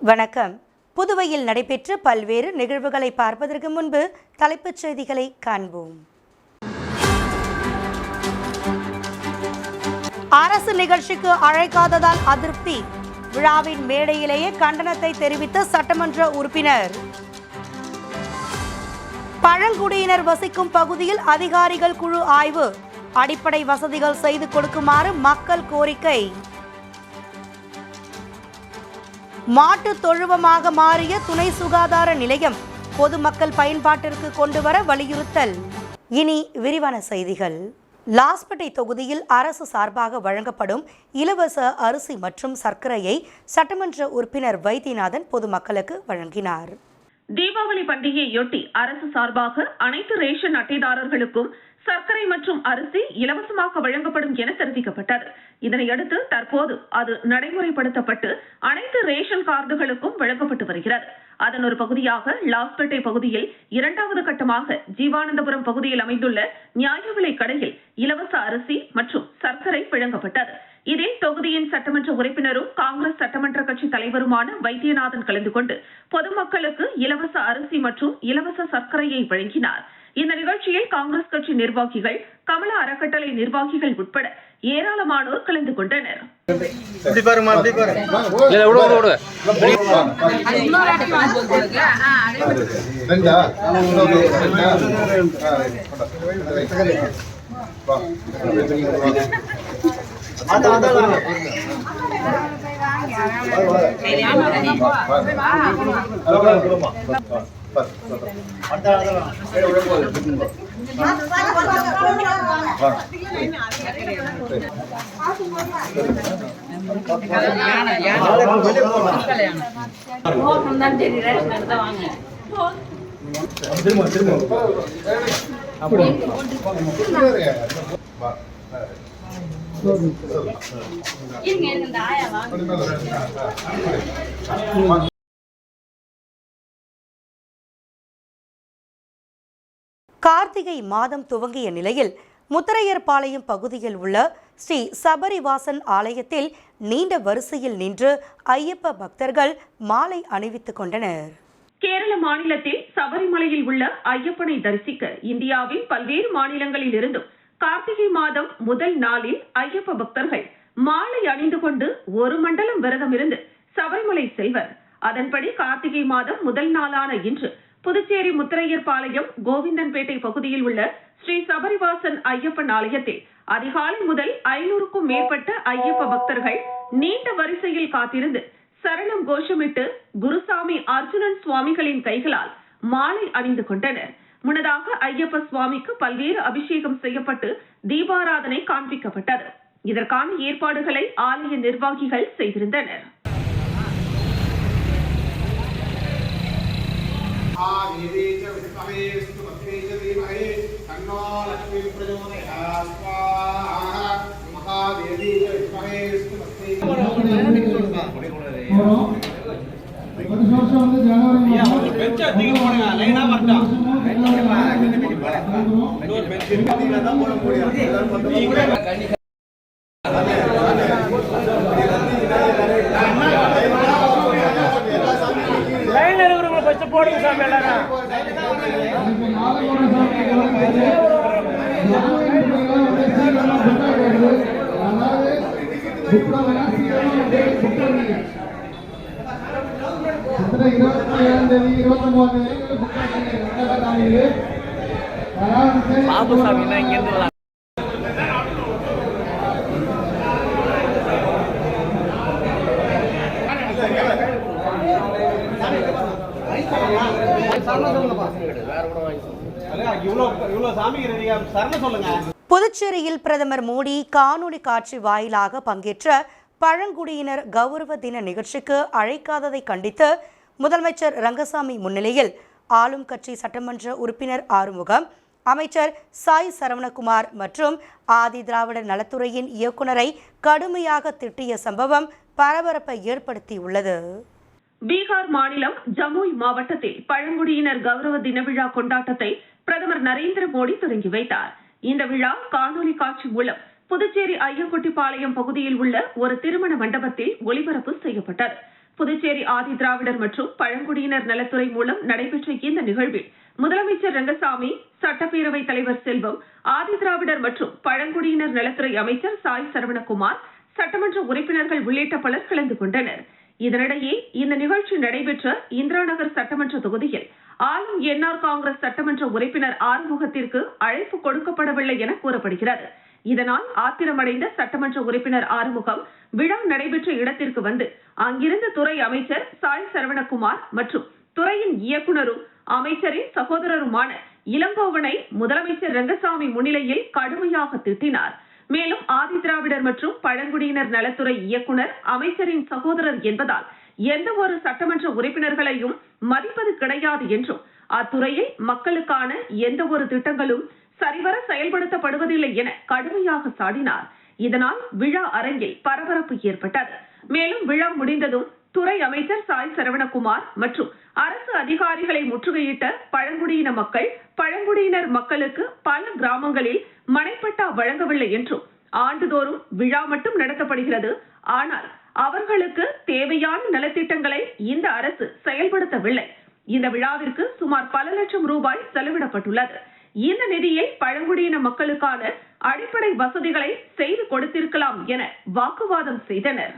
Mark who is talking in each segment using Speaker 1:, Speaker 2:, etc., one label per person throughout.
Speaker 1: வணக்கம். புதுவையில் நடைபெற்ற பல்வேறு நிகழ்வுகளை பார்ப்பதற்கு முன்பு தலைப்புச் செய்திகளை காண்போம். அரசு நிகழ்ச்சிக்கு அழைக்காததால் அதிருப்தி. விழாவின் மேடையிலேயே கண்டனத்தை தெரிவித்த சட்டமன்ற உறுப்பினர். பழங்குடியினர் வசிக்கும் பகுதியில் அதிகாரிகள் குழு ஆய்வு. அடிப்படை வசதிகள் செய்து கொடுக்குமாறு மக்கள் கோரிக்கை. மாட்டு தொழுவமாக மாறிய துணை சுகாதார நிலையம் பொதுமக்கள் பயன்பாட்டிற்கு கொண்டுவர வலியுறுத்தல். இனி விரிவான செய்திகள். லாஸ்பேட்டை தொகுதியில் அரசு சார்பாக வழங்கப்படும் இலவச அரிசி மற்றும் சர்க்கரையை சட்டமன்ற உறுப்பினர் வைத்தியநாதன் பொதுமக்களுக்கு வழங்கினார்.
Speaker 2: தீபாவளி பண்டிகையொட்டி அரசு சார்பாக அனைத்து ரேஷன் அட்டைதாரர்களுக்கும் சர்க்கரை மற்றும் அரிசி இலவசமாக வழங்கப்படும் என தெரிவிக்கப்பட்டது. இதனையடுத்து தற்போது அது நடைமுறைப்படுத்தப்பட்டு அனைத்து ரேஷன் கார்டுகளுக்கும் வழங்கப்பட்டு வருகிறது. அதன் ஒரு பகுதியாக லாஸ்பேட்டை பகுதியில் இரண்டாவது கட்டமாக ஜீவானந்தபுரம் பகுதியில் அமைந்துள்ள நியாய விலை கடையில் இலவச அரிசி மற்றும் சர்க்கரை வழங்கப்பட்டது. இதில் தொகுதியின் சட்டமன்ற உறுப்பினரும் காங்கிரஸ் சட்டமன்ற கட்சி தலைவருமான வைத்தியநாதன் கலந்து கொண்டு பொதுமக்களுக்கு இலவச அரிசி மற்றும் இலவச சர்க்கரையை வழங்கினார். இந்த நிகழ்ச்சியில் காங்கிரஸ் கட்சி நிர்வாகிகள், கமலா அறக்கட்டளை நிர்வாகிகள் உட்பட ஏராளமானோர் கலந்து கொண்டனர்.
Speaker 1: கார்த்திகை மாதம் துவங்கிய நிலையில் முத்தரையர்பாளையம் பகுதியில் உள்ள ஸ்ரீ சபரிவாசன் ஆலயத்தில் நீண்ட வரிசையில் நின்று ஐயப்ப பக்தர்கள் மாலை அணிவித்துக் கொண்டனர்.
Speaker 2: கேரள மாநிலத்தில் சபரிமலையில் உள்ள ஐயப்பனை தரிசிக்க இந்தியாவின் பல்வேறு மாநிலங்களில் இருந்தும் கார்த்திகை மாதம் முதல் நாளில் ஐயப்ப பக்தர்கள் மாலை அணிந்து கொண்டு ஒரு மண்டலம் விரதம் இருந்து சபரிமலை செல்வர். அதன்படி கார்த்திகை மாதம் முதல் நாளான இன்று புதுச்சேரி முத்தரையர்பாளையம் கோவிந்தன்பேட்டை பகுதியில் உள்ள ஸ்ரீ சபரிவாசன் ஐயப்பன் ஆலயத்தில் அதிகாலை முதல் 500க்கும் மேற்பட்ட ஐயப்ப பக்தர்கள் நீண்ட வரிசையில் காத்திருந்து சரணம் கோஷமிட்டு குருசாமி அர்ஜுனன் சுவாமிகளின் கைகளால் மாலை அணிந்து கொண்டனர். முன்னதாக ஐயப்ப சுவாமிக்கு பல்வேறு அபிஷேகம் செய்யப்பட்டு தீபாராதனை காண்பிக்கப்பட்டது. இதற்கான ஏற்பாடுகளை ஆலய நிர்வாகிகள் செய்திருந்தனர்.
Speaker 1: புதுச்சேரியில் பிரதமர் மோடி காணொலி காட்சி வாயிலாக பங்கேற்ற பழங்குடியினர் கௌரவ தின நிகழ்ச்சிக்கு அழைக்காததை கண்டித்து முதலமைச்சர் ரங்கசாமி முன்னிலையில் ஆளும் கட்சி சட்டமன்ற உறுப்பினர் ஆறுமுகம், அமைச்சர் சாய் சரவணகுமார் மற்றும் ஆதி திராவிடர் நலத்துறையின் இயக்குநரை கடுமையாக திட்டிய சம்பவம் பரபரப்பை ஏற்படுத்தியுள்ளது.
Speaker 2: பீகார் மாநிலம் ஜமுய் மாவட்டத்தில் பழங்குடியினர் கௌரவ தின விழா கொண்டாட்டத்தை பிரதமர் நரேந்திர மோடி தொடங்கி வைத்தார். இந்த விழா காணொலி காட்சி மூலம் புதுச்சேரி ஐயங்குட்டிப்பாளையம் பகுதியில் உள்ள ஒரு திருமண மண்டபத்தில் ஒளிபரப்பு செய்யப்பட்டது. புதுச்சேரி ஆதி திராவிடர் மற்றும் பழங்குடியினர் நலத்துறை மூலம் நடைபெற்ற இந்த நிகழ்வில் முதலமைச்சர் ரங்கசாமி, சட்டப்பேரவைத் தலைவர் செல்வம், ஆதி திராவிடர் மற்றும் பழங்குடியினர் நலத்துறை அமைச்சர் சாய் சரவணகுமார், சட்டமன்ற உறுப்பினர்கள் உள்ளிட்ட பலர் கலந்து கொண்டனர். இதனிடையே இந்த நிகழ்ச்சி நடைபெற்ற இந்திரா நகர் சட்டமன்ற தொகுதியில் ஆளும் என்ஆர் காங்கிரஸ் சட்டமன்ற உறுப்பினர் ஆறுமுகத்திற்கு அழைப்பு கொடுக்கப்படவில்லை என கூறப்படுகிறது. இதனால் ஆத்திரமடைந்த சட்டமன்ற உறுப்பினர் ஆறுமுகம் விழா நடைபெற்ற இடத்திற்கு வந்து அங்கிருந்த துறை அமைச்சர் சாய் சரவணகுமார் மற்றும் துறையின் இயக்குநரும் அமைச்சரின் சகோதரருமான இளங்கோவனை முதலமைச்சர் ரங்கசாமி முன்னிலையில் கடுமையாக திட்டினார். மேலும் ஆதி திராவிடர் மற்றும் பழங்குடியினர் நலத்துறை இயக்குநர் அமைச்சரின் சகோதரர் என்பதால் எந்த ஒரு சட்டமன்ற உறுப்பினர்களையும் மதிப்பது கிடையாது என்றும் அத்துறையில் மக்களுக்கான எந்த ஒரு திட்டங்களும் சரிவர செயல்படுத்தப்படுவதில்லை என கடுமையாக சாடினார். இதனால் விழா அரங்கில் பரபரப்பு ஏற்பட்டது. மேலும் விழா முடிந்ததும் துறை அமைச்சர் சாய் சரவணகுமார் மற்றும் அரசு அதிகாரிகளை முற்றுகையிட்ட பழங்குடியின மக்கள், பழங்குடியினர் மக்களுக்கு பல கிராமங்களில் மனைப்பட்டா வழங்கவில்லை என்றும் ஆண்டுதோறும் விழா மட்டும் நடத்தப்படுகிறது, ஆனால் அவர்களுக்கு தேவையான நலத்திட்டங்களை இந்த அரசு செயல்படுத்தவில்லை. இந்த விழாவிற்கு சுமார் பல லட்சம் ரூபாய் செலவிடப்பட்டுள்ளது. இந்த நிதியை பழங்குடியின மக்களுக்கான அடிப்படை வசதிகளை செய்து கொடுத்திருக்கலாம் என வாக்குவாதம் செய்தனர்.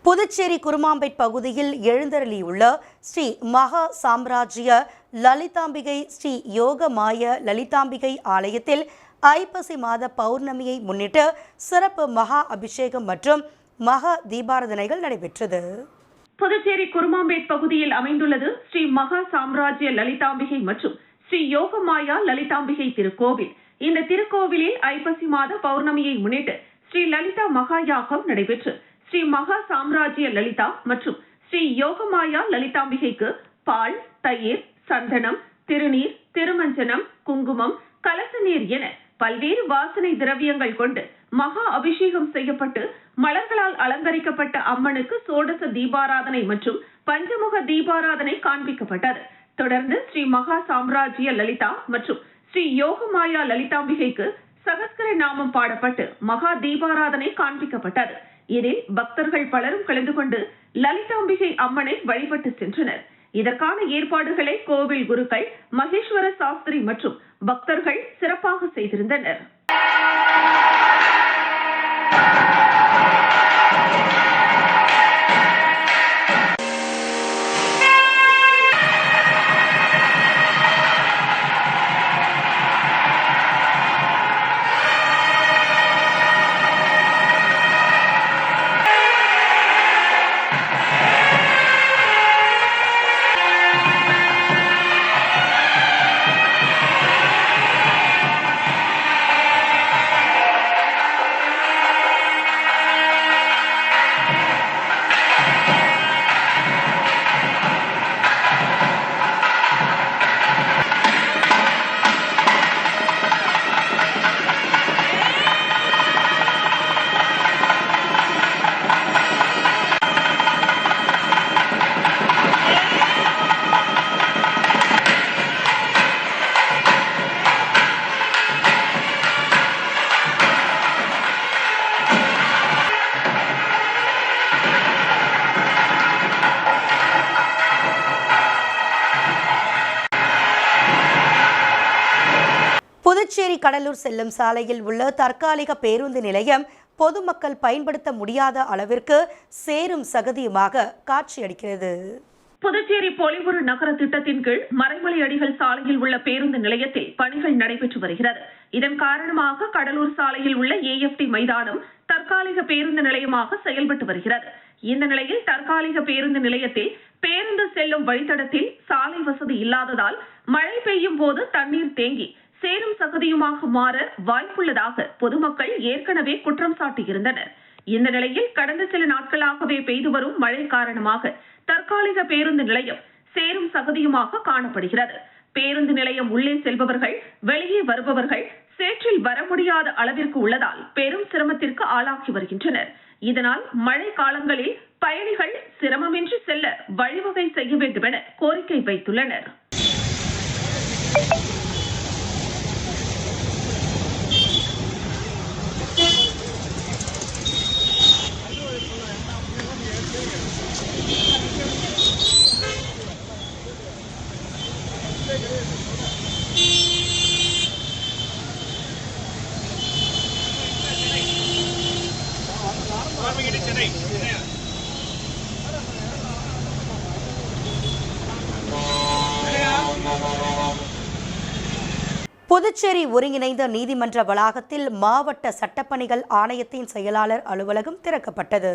Speaker 1: புதுச்சேரி குருமாம்பேட் பகுதியில் எழுந்தருளியுள்ள ஸ்ரீ மகா சாம்ராஜ்ய லலிதாம்பிகை ஸ்ரீ யோகமாய லலிதாம்பிகை ஆலயத்தில் ஐப்பசி மாத பௌர்ணமியை முன்னிட்டு சிறப்பு மகா அபிஷேகம் மற்றும் மகா தீபாராதனைகள் நடைபெற்றது.
Speaker 2: புதுச்சேரி குருமாம்பேட் பகுதியில் அமைந்துள்ளது ஸ்ரீ மகா சாம்ராஜ்ய லலிதாம்பிகை மற்றும் ஸ்ரீ யோகமாயா லலிதாம்பிகை திருக்கோவில். இந்த திருக்கோவிலில் ஐப்பசி மாத பௌர்ணமியை முன்னிட்டு ஸ்ரீ லலிதா மகா யாகம் நடைபெற்று ஸ்ரீ மகா சாம்ராஜ்ய லலிதா மற்றும் ஸ்ரீ யோகமாயா லலிதாம்பிகைக்கு பால், தயிர், சந்தனம், திருநீர், திருமஞ்சனம், குங்குமம், கலச நீர் என பல்வேறு வாசனை திரவியங்கள் கொண்டு மகா அபிஷேகம் செய்யப்பட்டு மலர்களால் அலங்கரிக்கப்பட்ட அம்மனுக்கு சோடச தீபாராதனை மற்றும் பஞ்சமுக தீபாராதனை காண்பிக்கப்பட்டது. தொடர்ந்து ஸ்ரீ மகா சாம்ராஜ்ய லலிதா மற்றும் ஸ்ரீ யோகமாயா லலிதாம்பிகைக்கு சகஸ்கர நாமம் பாடப்பட்டு மகா தீபாராதனை காண்பிக்கப்பட்டது. இதில் பக்தர்கள் பலரும் கலந்து கொண்டு லலிதாம்பிகை அம்மனை வழிபட்டு சென்றனர். இதற்கான ஏற்பாடுகளை கோவில் குருக்கள் மகேஸ்வர சாஸ்திரி மற்றும் பக்தர்கள் சிறப்பாக செய்திருந்தனர்.
Speaker 1: புதுச்சேரி கடலூர் செல்லும் சாலையில் உள்ள தற்காலிக பேருந்து நிலையம் பொதுமக்கள் பயன்படுத்த முடியாத அளவிற்கு சேரும் சகதியுமாக காட்சியளிக்கிறது.
Speaker 2: புதுச்சேரி பொலிவுறு நகர திட்டத்தின் கீழ் மறைமலை அடிகள் சாலையில் உள்ள பேருந்து நிலையத்தில் பணிகள் நடைபெற்று வருகிறது. இதன் காரணமாக கடலூர் சாலையில் உள்ள AFT மைதானம் தற்காலிக பேருந்து நிலையமாக செயல்பட்டு வருகிறது. இந்த நிலையில் தற்காலிக பேருந்து நிலையத்தில் பேருந்து செல்லும் வழித்தடத்தில் சாலை வசதி இல்லாததால் மழை பெய்யும் போது தண்ணீர் தேங்கி சேரும் சகதியுமாக மாற வாய்ப்புள்ளதாக பொதுமக்கள் ஏற்கனவே குற்றம் சாட்டியிருந்தனர். இந்த நிலையில் கடந்த சில நாட்களாகவே பெய்து வரும் மழை காரணமாக தற்காலிக பேருந்து நிலையம் சேரும் சகதியுமாக காணப்படுகிறது. பேருந்து நிலையம் உள்ளே செல்பவர்கள் வெளியே வருபவர்கள் சேற்றில் வர முடியாத அளவிற்கு உள்ளதால் பெரும் சிரமத்திற்கு ஆளாக்கி வருகின்றனர். இதனால் மழை காலங்களில் பயணிகள் சிரமமின்றி செல்ல வழிவகை செய்ய வேண்டும் என கோரிக்கை வைத்துள்ளனர்.
Speaker 1: புதுச்சேரி ஒருங்கிணைந்த நீதிமன்ற வளாகத்தில் மாவட்ட சட்டப்பணிகள் ஆணையத்தின் செயலாளர் அலுவலகம் திறக்கப்பட்டது.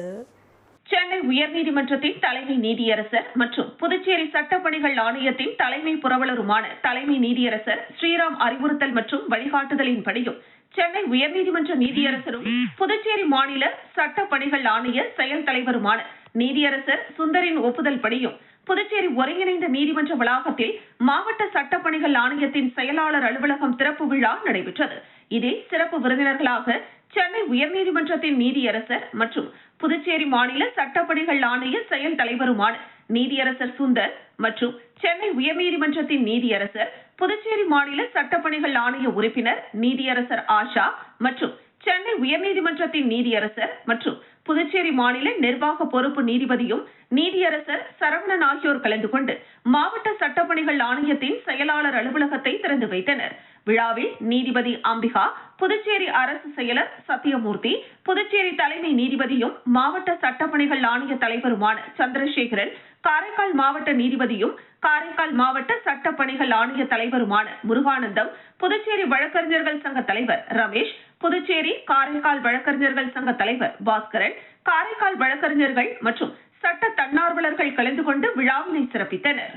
Speaker 2: சென்னை உயர்நீதிமன்றத்தின் தலைமை நீதியரசர் மற்றும் புதுச்சேரி சட்டப்பணிகள் ஆணையத்தின் தலைமை புரவலருமான தலைமை நீதியரசர் ஸ்ரீராம் அறிவுறுத்தல் மற்றும் வழிகாட்டுதலின்படியும் சென்னை உயர்நீதிமன்ற நீதியரசரும் புதுச்சேரி மாநில சட்டப்பணிகள் ஆணைய செயல் தலைவருமான நீதியரசர் சுந்தரின் ஒப்புதல் படியும் புதுச்சேரி ஒருங்கிணைந்த நீதிமன்ற வளாகத்தில் மாவட்ட சட்டப்பணிகள் ஆணையத்தின் செயலாளர் அலுவலகம் திறப்பு விழா நடைபெற்றது. இதில் சிறப்பு விருந்தினர்களாக சென்னை உயர்நீதிமன்றத்தின் நீதியரசர் மற்றும் புதுச்சேரி மாநில சட்டப்பணிகள் ஆணைய செயல் தலைவருமான நீதியரசர் சுந்தர் மற்றும் சென்னை உயர்நீதிமன்றத்தின் நீதியரசர், புதுச்சேரி மாநில சட்டப்பணிகள் ஆணைய உறுப்பினர் நீதியரசர் ஆஷா மற்றும் சென்னை உயர்நீதிமன்றத்தின் நீதியரசர் மற்றும் புதுச்சேரி மாநில நிர்வாக பொறுப்பு நீதிபதியும் நீதியரசர் சரவணன் ஆகியோர் கலந்து கொண்டு மாவட்ட சட்டப்பணிகள் ஆணையத்தின் செயலாளர் அலுவலகத்தை திறந்து வைத்தனர். விழாவில் நீதிபதி அம்பிகா, புதுச்சேரி அரசு செயலர் சத்தியமூர்த்தி, புதுச்சேரி தலைமை நீதிபதியும் மாவட்ட சட்டப்பணிகள் ஆணைய தலைவருமான சந்திரசேகரன், காரைக்கால் மாவட்ட நீதிபதியும் காரைக்கால் மாவட்ட சட்டப்பணிகள் ஆணைய தலைவருமான முருகானந்தம், புதுச்சேரி வழக்கறிஞர்கள் சங்க தலைவர் ரமேஷ், புதுச்சேரி காரைக்கால் வழக்கறிஞர்கள் சங்க தலைவர் பாஸ்கரன், காரைக்கால் வழக்கறிஞர்கள் மற்றும் சட்ட தன்னார்வலர்கள் கலந்து கொண்டு விழாவினை சிறப்பித்தனர்.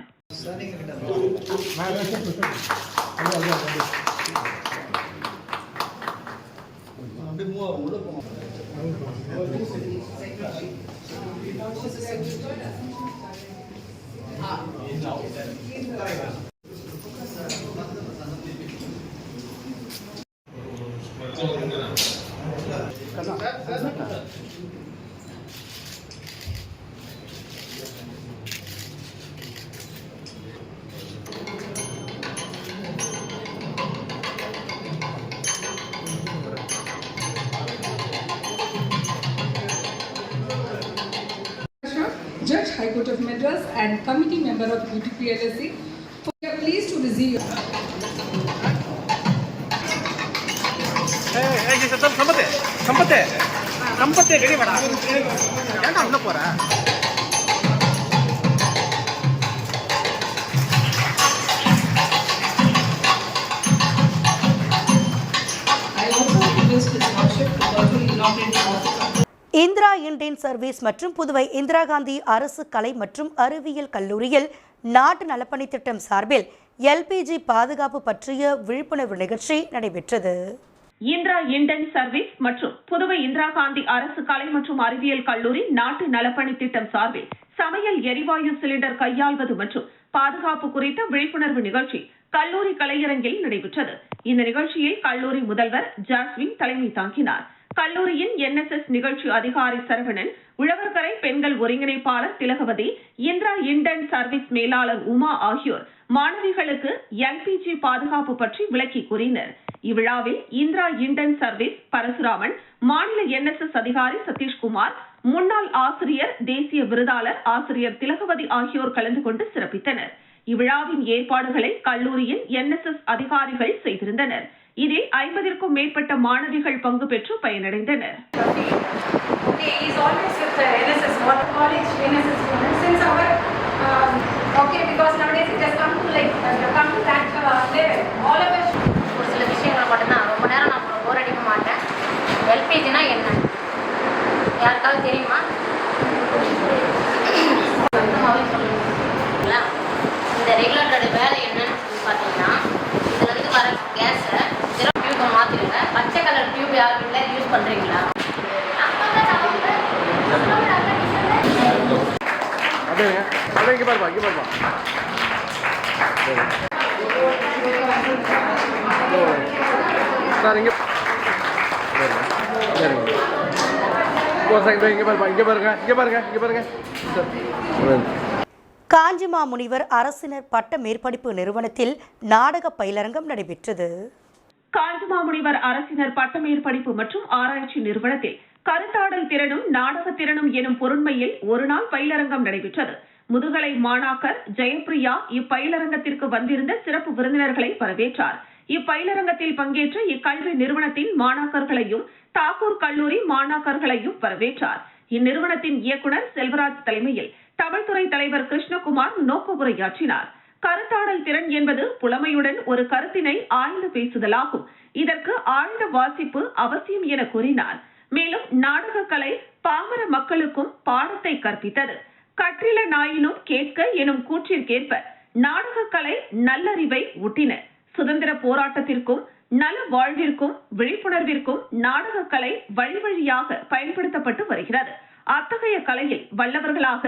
Speaker 3: Judge, High Court of Madras and committee member of UTPLSC. We are pleased to receive you.
Speaker 4: சம்பத்தே ரெடி பண்ணா ஏன்டா உள்ள போற?
Speaker 3: I also request his lordship to verbally inaugurate the office of
Speaker 1: Indira Indian service மற்றும் புதுவை இந்திரா காந்தி அரசு கலை மற்றும் அறிவியல் கல்லூரியில் நாட்டு நலப்பணி திட்டம் சார்பில் LPG பாதுகாப்பு பற்றிய விழிப்புணர்வு நிகழ்ச்சி நடைபெற்றது.
Speaker 2: இந்திரா இந்தியன் சர்வீஸ் மற்றும் புதுவை இந்திரா காந்தி அரசு கலை மற்றும் அறிவியல் கல்லூரி நாட்டு நலப்பணி திட்டம் சார்பில் சமையல் எரிவாயு சிலிண்டர் கையாள்வது மற்றும் பாதுகாப்பு குறித்த விழிப்புணர்வு நிகழ்ச்சி கல்லூரி கலையரங்கில் நடைபெற்றது. இந்த நிகழ்ச்சியில் கல்லூரி முதல்வர் ஜாஸ்வின் தலைமை தாங்கினார். கல்லூரியின் NSS நிகழ்ச்சி அதிகாரி சரவணன், உழவர்கரை பெண்கள் ஒருங்கிணைப்பாளர் திலகவதி, இந்திரா இந்தியன் சர்வீஸ் மேலாளர் உமா ஆகியோர் மாணவிகளுக்கு LPG பாதுகாப்பு பற்றி விளக்கி கூறினர். இவ்விழாவில் இந்திரா இந்தியன் சர்வீஸ் பரசுராமன், மாநில NSS அதிகாரி சதீஷ்குமார், முன்னாள் ஆசிரியர், தேசிய விருதாளர் ஆசிரியர் திலகவதி ஆகியோர் கலந்து கொண்டு சிறப்பித்தனர். இவ்விழாவின் ஏற்பாடுகளை கல்லூரியின் NSS அதிகாரிகள் செய்திருந்தனர். இதில் 50க்கும் மேற்பட்ட மாணவிகள் பங்கு பெற்று பயனடைந்தனர்.
Speaker 5: Okay, he's always with the NSS, what college NSS students, since our, okay, because nowadays it has come to that level, all of us.
Speaker 6: ஒரு சில விஷயங்கள் மட்டும்தான் ரொம்ப நேரம் நான் போர் அடிக்க மாட்டேன். எல்பிஜினா என்ன யாருக்காவது தெரியுமா? சொந்தமாகவே சொல்லுங்களா? இந்த ரெகுலேட்டரோட வேலை என்னன்னு சொல்லி பார்த்தீங்கன்னா, இதில் இருந்து வர கேஸை டியூப்பை மாற்றிடுங்க. பச்சை கலர் டியூப் யாருக்குள்ள யூஸ் பண்ணுறீங்களா?
Speaker 4: அப்படியே இங்கே பாருப்பா, இங்கே பாருப்பா. சார் இங்கே சரிங்க. இங்கே பாருப்பா, இங்கே பாருங்க, இங்கே பாருங்க, இங்கே பாருங்க.
Speaker 1: காஞ்சிமா முனிவர் அரசினர் பட்ட மேற்படிப்பு நிறுவனத்தில் நாடக பயிலரங்கம் நடைபெற்றது.
Speaker 2: காஞ்சிமா முனிவர் அரசினர் பட்ட மேற்படிப்பு மற்றும் ஆராய்ச்சி நிறுவனத்தில் கருத்தாடல் திறனும் நாடக திறனும் எனும் பொருண்மையில் ஒருநாள் பயிலரங்கம் நடைபெற்றது. முதுகலை மாணாக்கர் ஜெயப்பிரியா இப்பயிலரங்கத்திற்கு வந்திருந்த சிறப்பு விருந்தினர்களை வரவேற்றார். இப்பயிலரங்கத்தில் பங்கேற்ற இக்கல்வி நிறுவனத்தின் மாணாக்கர்களையும் தாக்கூர் கல்லூரி மாணாக்கர்களையும் வரவேற்றார். இந்நிறுவனத்தின் இயக்குநர் செல்வராஜ் தலைமையில் தமிழ்துறை தலைவர் கிருஷ்ணகுமார் நோக்க உரையாற்றினார். கருத்தாடல் திறன் என்பது புலமையுடன் ஒரு கருத்தினை ஆழ்ந்து பேசுதலாகும். இதற்கு ஆழ்ந்த வாசிப்பு அவசியம் என கூறினார். மேலும் நாடக கலை பாமர மக்களுக்கும் பாடத்தை கற்பித்தது. கற்றில நாயினும் கேட்க எனும் கூற்றிற்கேற்ப நாடக கலை நல்லறிவை ஊட்டின. சுதந்திர போராட்டத்திற்கும் நல வாழ்விற்கும் விழிப்புணர்விற்கும் நாடக கலை வழி வழியாக பயன்படுத்தப்பட்டு வருகிறது. அத்தகைய கலையில் வல்லவர்களாக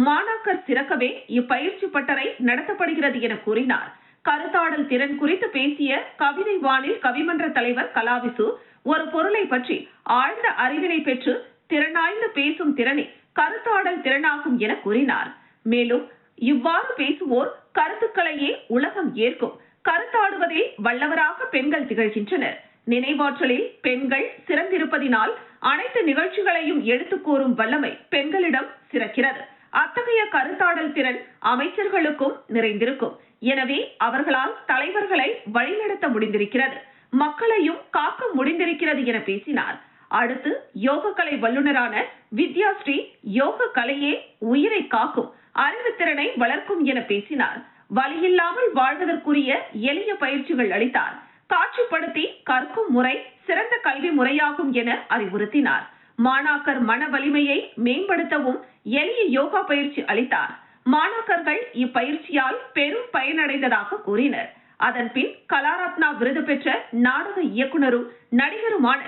Speaker 2: மாணாக்கர் சிறக்கவே இப்பயிற்சி பட்டறை நடத்தப்படுகிறது என கூறினார். கருத்தாடல் திறன் குறித்து பேசிய கவிதை வானில் கவிமன்ற தலைவர் கலாவிசு ஒரு பொருளை பற்றி ஆழ்ந்த அறிவினை பெற்று திறனாய்ந்து பேசும் திறனை கருத்தாடல் திறனாகும் என கூறினார். மேலும் இவ்வாறு பேசுவோர் கருத்துக்களையே உலகம் ஏற்கும். கருத்தாடுவதில் வல்லவராக பெண்கள் திகழ்கின்றனர். நினைவாற்றலில் பெண்கள் சிறந்திருப்பதினால் அனைத்து நிகழ்ச்சிகளையும் எடுத்துக் கூறும் வல்லமை பெண்களிடம் சிறக்கிறது. அத்தகைய கருத்தாடல் திறன் அமைச்சர்களுக்கும் நிறைந்திருக்கும். எனவே அவர்களால் தலைவர்களை வழிநடத்த முடிந்திருக்கிறது, மக்களையும் காக்க முடிந்திருக்கிறது என பேசினார். அடுத்து யோகக்கலை வல்லுநரான வித்யாஸ்ரீ யோக கலையே உயிரை காக்கும், அறிவுத்திறனை வளர்க்கும் என பேசினார். வலியில்லாமல் வாழ்வதற்குரிய எளிய பயிற்சிகள் அளித்தார். காட்சிப்படுத்தி கற்கும் முறை சிறந்த கல்வி முறையாகும் என அறிவுறுத்தினார். மாணாக்கர் மன வலிமையை மேம்படுத்தவும் எளிய யோகா பயிற்சி அளித்தார். மாணாக்கர்கள் இப்பயிற்சியால் பெரும் பயனடைந்ததாக கூறினர். அதன்பின் கலாரத்னா விருது பெற்ற நாடக இயக்குனரும் நடிகருமான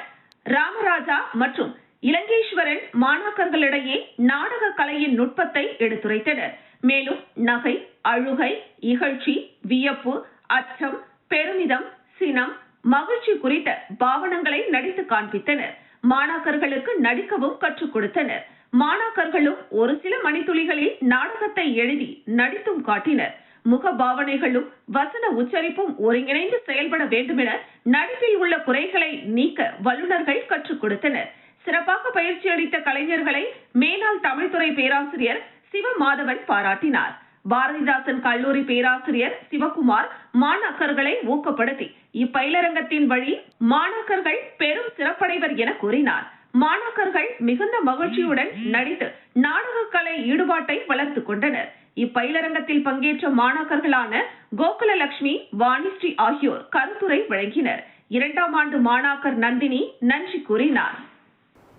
Speaker 2: ராமராஜா மற்றும் இலங்கேஸ்வரன் மாணாக்கர்களிடையே நாடக கலையின் நுட்பத்தை எடுத்துரைத்தனர். மேலும் நகை, அழுகை, இகழ்ச்சி, வியப்பு, அச்சம், பெருமிதம், சினம், மகிழ்ச்சி குறித்த பாவனங்களை நடித்து காண்பித்தனர். மாணாக்கர்களுக்கு நடிக்கவும் கற்றுக் கொடுத்தனர். மாணாக்கர்களும் ஒரு சில மணித்துளிகளில் நாடகத்தை எழுதி நடித்தும் காட்டினர். முக பாவனைகளும் வசன உச்சரிப்பும் ஒருங்கிணைந்து செயல்பட வேண்டும் என நடிப்பில் உள்ள குறைகளை நீக்க வல்லுநர்கள் கற்றுக் கொடுத்தனர். சிறப்பாக பயிற்சி அளித்த கலைஞர்களை மேனாள் தமிழ்துறை பேராசிரியர் சிவமாதவன் பாராட்டினார். பாரதிதாசன் கல்லூரி பேராசிரியர் சிவகுமார் மாணாக்கர்களை ஊக்கப்படுத்தி இப்பயிலரங்கத்தின் வழி மாணாக்கர்கள் பெரும் சிறப்படைவர் என கூறினார். மாணாக்கர்கள் மிகுந்த மகிழ்ச்சியுடன் நடித்து நாடக கலை ஈடுபாட்டை வளர்த்துக் கொண்டனர். இப்பயிலரங்கத்தில் பங்கேற்ற மாணாக்கர்களான கோகுலலட்சுமி, வாணிஸ்ரீ ஆகியோர் கருத்துரை வழங்கினர். 2ஆம் ஆண்டு மாணாக்கர் நந்தினி நன்றி கூறினார்.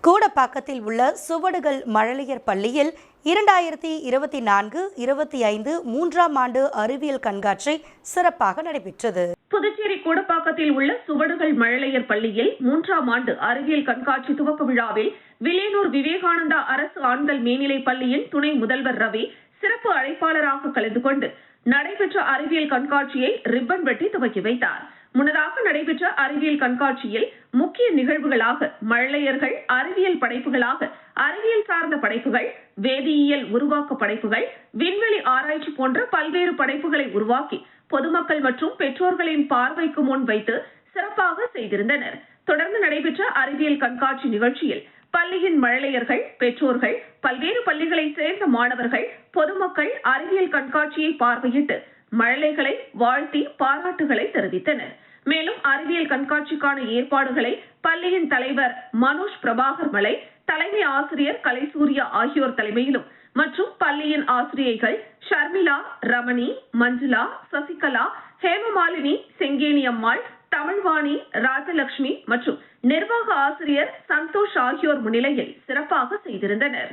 Speaker 1: கூடப்பாக்கத்தில் உள்ள சுவடுகள் மழலையர் பள்ளியில் 2024-25 3ஆம் ஆண்டு அறிவியல் கண்காட்சி சிறப்பாக நடைபெற்றது.
Speaker 2: புதுச்சேரி கூடப்பாக்கத்தில் உள்ள சுவடுகள் மழலையர் பள்ளியில் 3ஆம் ஆண்டு அறிவியல் கண்காட்சி துவக்க விழாவில் வில்லியனூர் விவேகானந்தா அரசு ஆண்கள் மேல்நிலைப் பள்ளியின் துணை முதல்வர் ரவி சிறப்பு அழைப்பாளராக கலந்து கொண்டு நடைபெற்ற அறிவியல் கண்காட்சியை ரிப்பன் வெட்டி துவக்கி வைத்தார். முன்னதாக நடைபெற்ற அறிவியல் கண்காட்சியில் முக்கிய நிகழ்வுகளாக மழலையர்கள் அறிவியல் படைப்புகளாக அறிவியல் சார்ந்த படைப்புகள், வேதியியல் உருவாக்க படைப்புகள், விண்வெளி ஆராய்ச்சி போன்ற பல்வேறு படைப்புகளை உருவாக்கி பொதுமக்கள் மற்றும் பெற்றோர்களின் பார்வைக்கு முன் வைத்து சிறப்பாக செய்திருந்தனர். தொடர்ந்து நடைபெற்ற அறிவியல் கண்காட்சி நிகழ்ச்சியில் பள்ளியின் மழலையர்கள், பெற்றோர்கள், பல்வேறு பள்ளிகளை சேர்ந்த மாணவர்கள், பொதுமக்கள் அறிவியல் கண்காட்சியை பார்வையிட்டு மழலைகளை வாழ்த்தி பாராட்டுகளை தெரிவித்தனர். மேலும் அறிவியல் கண்காட்சிக்கான ஏற்பாடுகளை பள்ளியின் தலைவர் மனோஜ் பிரபாகர் மலை, தலைமை ஆசிரியர் கலைசூர்யா ஆகியோர் தலைமையிலும் மற்றும் பள்ளியின் ஆசிரியைகள் ஷர்மிளா, ரமணி, மஞ்சுளா, சசிகலா, ஹேமமாலினி, செங்கேனி அம்மாள், தமிழ்வாணி, ராஜலட்சுமி மற்றும் நிர்வாக ஆசிரியர் சந்தோஷ் ஆகியோர் முன்னிலையில் சிறப்பாக செய்திருந்தனர்.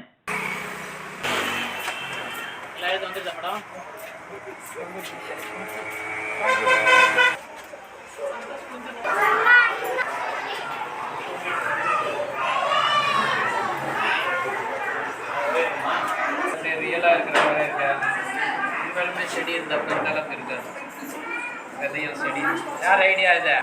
Speaker 7: ரியலா இருக்கிற மாதிரி இருக்க உண்மையிலுமே செடி இருந்தப்ப இந்த அளவுக்கு இருக்காது. ரியல் செடி யார் ஐடியா இது?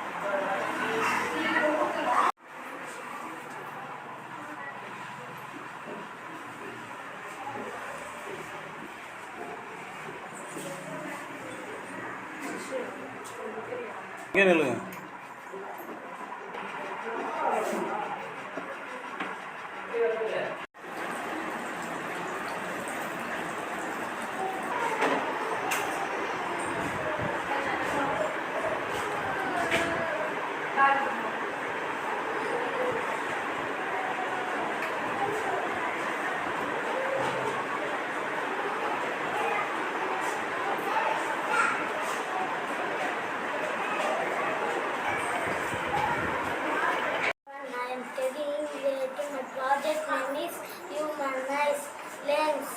Speaker 8: I am studying relating my project name is humanize lens,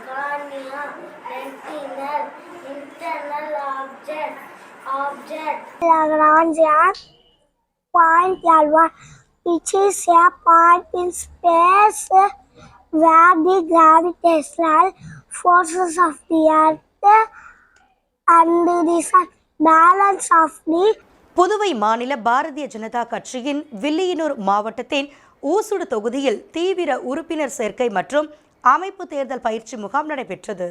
Speaker 8: cornea, retinal, internal object. Lagrangian point L1, which is a point in space where the gravitational forces of the earth and the sun balance of the
Speaker 1: Puduvai மாநில பாரதிய ஜனதா கட்சியின் வில்லியனூர் மாவட்டத்தின் ஊசுடு தொகுதியில் தீவிர உறுப்பினர் சேர்க்கை மற்றும் அமைப்பு தேர்தல் பயிற்சி முகாம் நடைபெற்றது.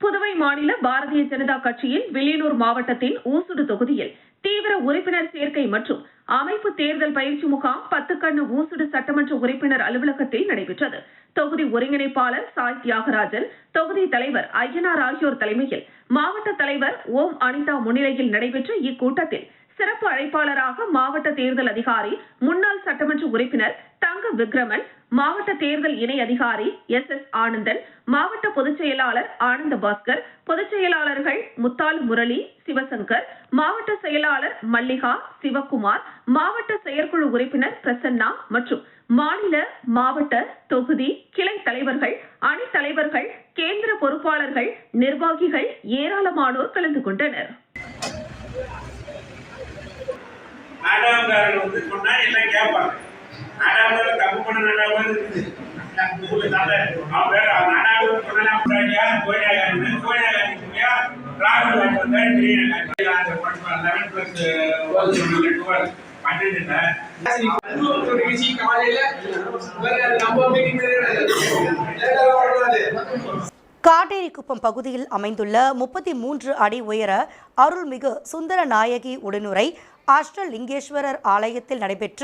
Speaker 2: புதுவை மாநில பாரதிய ஜனதா கட்சியின் வில்லியனூர் மாவட்டத்தின் ஊசுடு தொகுதியில் தீவிர உறுப்பினர் சேர்க்கை மற்றும் அமைப்பு தேர்தல் பயிற்சி முகாம் 10 கண்ணு ஊசுடு சட்டமன்ற உறுப்பினர் அலுவலகத்தில் நடைபெற்றது. தொகுதி ஒருங்கிணைப்பாளர் சாய் தியாகராஜன், தொகுதி தலைவர் ஐயனார் ஆகியோர் தலைமையில் மாவட்ட தலைவர் ஓம் அனிதா முன்னிலையில் நடைபெற்ற இக்கூட்டத்தில் சிறப்பு அழைப்பாளராக மாவட்ட தேர்தல் அதிகாரி முன்னாள் சட்டமன்ற உறுப்பினர் தங்க விக்ரமன், மாவட்ட தேர்தல் இணை அதிகாரி SS ஆனந்தன், மாவட்ட பொதுச் செயலாளர் ஆனந்த பாஸ்கர், பொதுச் செயலாளர்கள் முத்தாலு முரளி, சிவசங்கர், மாவட்ட செயலாளர் மல்லிகா, சிவக்குமார், மாவட்ட செயற்குழு உறுப்பினர் பிரசன்னா மற்றும் மாநில, மாவட்ட, தொகுதி, கிளை தலைவர்கள், அணி தலைவர்கள், கேந்திர பொறுப்பாளர்கள், நிர்வாகிகள் ஏராளமானோர் கலந்து கொண்டனர்.
Speaker 9: நாடகக்காரர்கள் வந்து சொன்னா எல்லாம் கேட்பாங்க. நாடகத்தில் தப்பு பண்ண நாடகம் இருக்குது. அவன் வேற நாடகம் சொன்னா கோயிலாக கோயிலாக ராகுல் காந்தி வந்தாரு, திடீர்னு 11+12
Speaker 1: காட்டேரிக்குப்பம் பகுதியில் அமைந்துள்ள 33 அடி உயர அருள்மிகு சுந்தர நாயகி உடனுரை அஷ்டலிங்கேஸ்வரர் ஆலயத்தில் நடைபெற்ற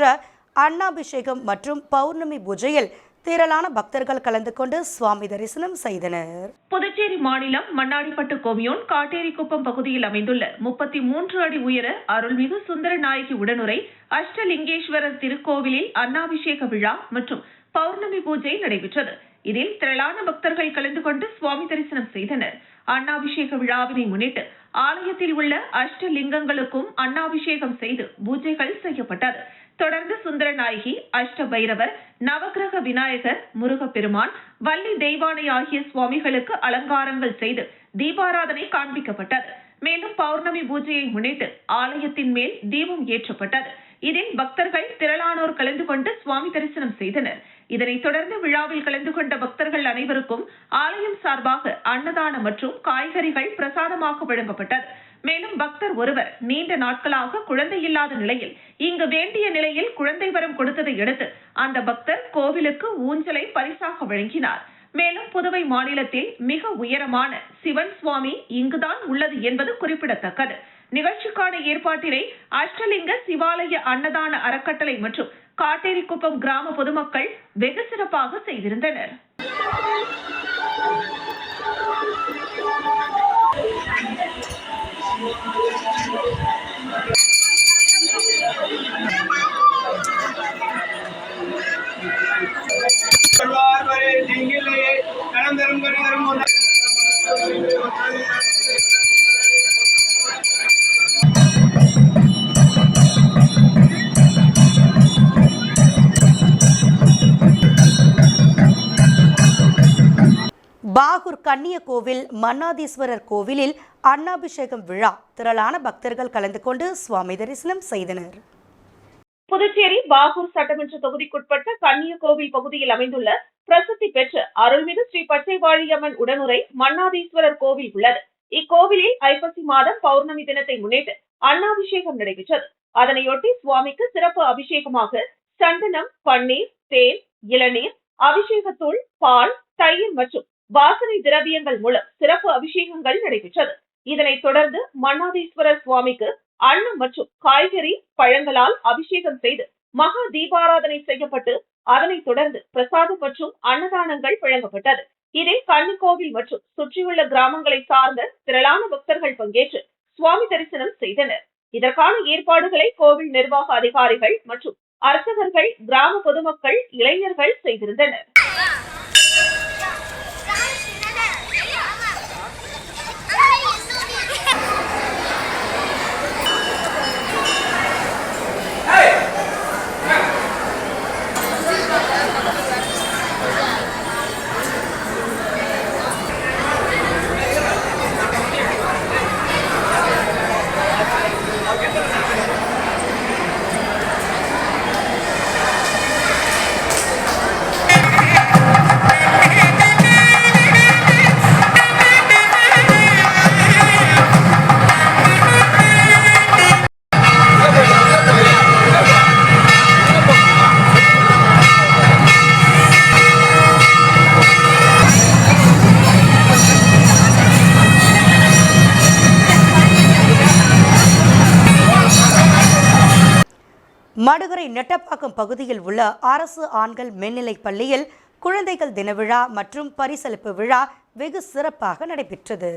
Speaker 1: அன்னாபிஷேகம் மற்றும் பௌர்ணமி பூஜையில் திரளான பக்தர்கள் கலந்து கொண்டு சுவாமி தரிசனம் செய்தனர்.
Speaker 2: புதுச்சேரி மாநிலம் மண்ணாடிப்பட்டு கொம்யூன் காட்டேரிக்குப்பம் பகுதியில் அமைந்துள்ள 33 அடி உயர அருள்மிகு சுந்தர நாயகி உடனுரை அஷ்டலிங்கேஸ்வரர் திருக்கோவிலில் அன்னாபிஷேக விழா மற்றும் பௌர்ணமி பூஜை நடைபெற்றது. இதில் திரளான பக்தர்கள் கலந்து கொண்டு சுவாமி தரிசனம் செய்தனர். அன்னாபிஷேக விழாவினை முன்னிட்டு ஆலயத்தில் உள்ள அஷ்டலிங்கங்களுக்கும் அன்னாபிஷேகம் செய்து பூஜைகள் செய்யப்பட்டது. தொடர்ந்து சுந்தரநாயகி, அஷ்ட பைரவர், நவக்கிரக விநாயகர், முருகப்பெருமான், வள்ளி தெய்வானை ஆகிய சுவாமிகளுக்கு அலங்காரங்கள் செய்து தீபாராதனை காண்பிக்கப்பட்டது. மேலும் பௌர்ணமி பூஜையை முன்னிட்டு ஆலயத்தின் மேல் தீபம் ஏற்றப்பட்டது. இதில் பக்தர்கள் திரளானோர் கலந்து கொண்டு சுவாமி தரிசனம் செய்தனர். இதனைத் தொடர்ந்து விழாவில் கலந்து கொண்ட பக்தர்கள் அனைவருக்கும் ஆலயம் சார்பாக அன்னதானம் மற்றும் காய்கறிகள் பிரசாதமாக வழங்கப்பட்டது. மேலும் பக்தர் ஒருவர் நீண்ட நாட்களாக குழந்தை இல்லாத நிலையில் இங்கு வேண்டிய நிலையில் குழந்தை வரம் கொடுத்ததை அடுத்து அந்த பக்தர் கோவிலுக்கு ஊஞ்சலை பரிசாக வழங்கினார். மேலும் புதுவை மாநிலத்தில் மிக உயரமான சிவன் சுவாமி இங்குதான் உள்ளது என்பது குறிப்பிடத்தக்கது. நிகழ்ச்சிக்கான ஏற்பாட்டினை அஷ்டலிங்க சிவாலய அன்னதான அறக்கட்டளை மற்றும் காட்டேரிக்குப்பம் கிராம பொதுமக்கள் வெகு சிறப்பாக செய்திருந்தனர்.
Speaker 1: பாகூர் கன்னியகோவில் மன்னாதீஸ்வரர் கோவிலில் அன்னாபிஷேகம் விழா திரளான பக்தர்கள் கலந்து கொண்டு சுவாமி தரிசனம் செய்தனர்.
Speaker 2: புதுச்சேரி பாகூர் சட்டமன்ற தொகுதிக்குட்பட்ட கன்னியகோவில் பகுதியில் அமைந்துள்ள பிரசித்தி பெற்ற அருள்மிகு ஸ்ரீ பச்சைவாழியம்மன் உடனுரை மன்னாதீஸ்வரர் கோவில் உள்ளது. இக்கோவிலில் ஐப்பசி மாதம் பௌர்ணமி தினத்தை முன்னிட்டு அன்னாபிஷேகம் நடைபெற்றது. அதனையொட்டி சுவாமிக்கு சிறப்பு அபிஷேகமாக சந்தனம், பன்னீர், தேன், இளநீர், அபிஷேகத்தூள், பால், தயிர் மற்றும் வாசனை திரவியங்கள் மூலம் சிறப்பு அபிஷேகங்கள் நடைபெற்றது. இதனைத் தொடர்ந்து மன்னாதீஸ்வரர் சுவாமிக்கு அன்னம் மற்றும் காய்கறி, பழங்களால் அபிஷேகம் செய்து மகா தீபாராதனை செய்யப்பட்டு அதனைத் தொடர்ந்து பிரசாதம் மற்றும் அன்னதானங்கள் வழங்கப்பட்டது. இதில் கன்னிக்கோவில் மற்றும் சுற்றியுள்ள கிராமங்களை சார்ந்த திரளான பக்தர்கள் பங்கேற்று சுவாமி தரிசனம் செய்தனர். இதற்கான ஏற்பாடுகளை கோவில் நிர்வாக அதிகாரிகள் மற்றும் அர்ச்சகர்கள், கிராம பொதுமக்கள், இளைஞர்கள் செய்திருந்தனர்.
Speaker 1: மடுகரை நெட்டப்பாக்கம் பகுதியில் உள்ள அரசு ஆண்கள் மேல்நிலைப் பள்ளியில் குழந்தைகள் தின விழா மற்றும் பரிசளிப்பு விழா வெகு சிறப்பாக நடைபெற்றது.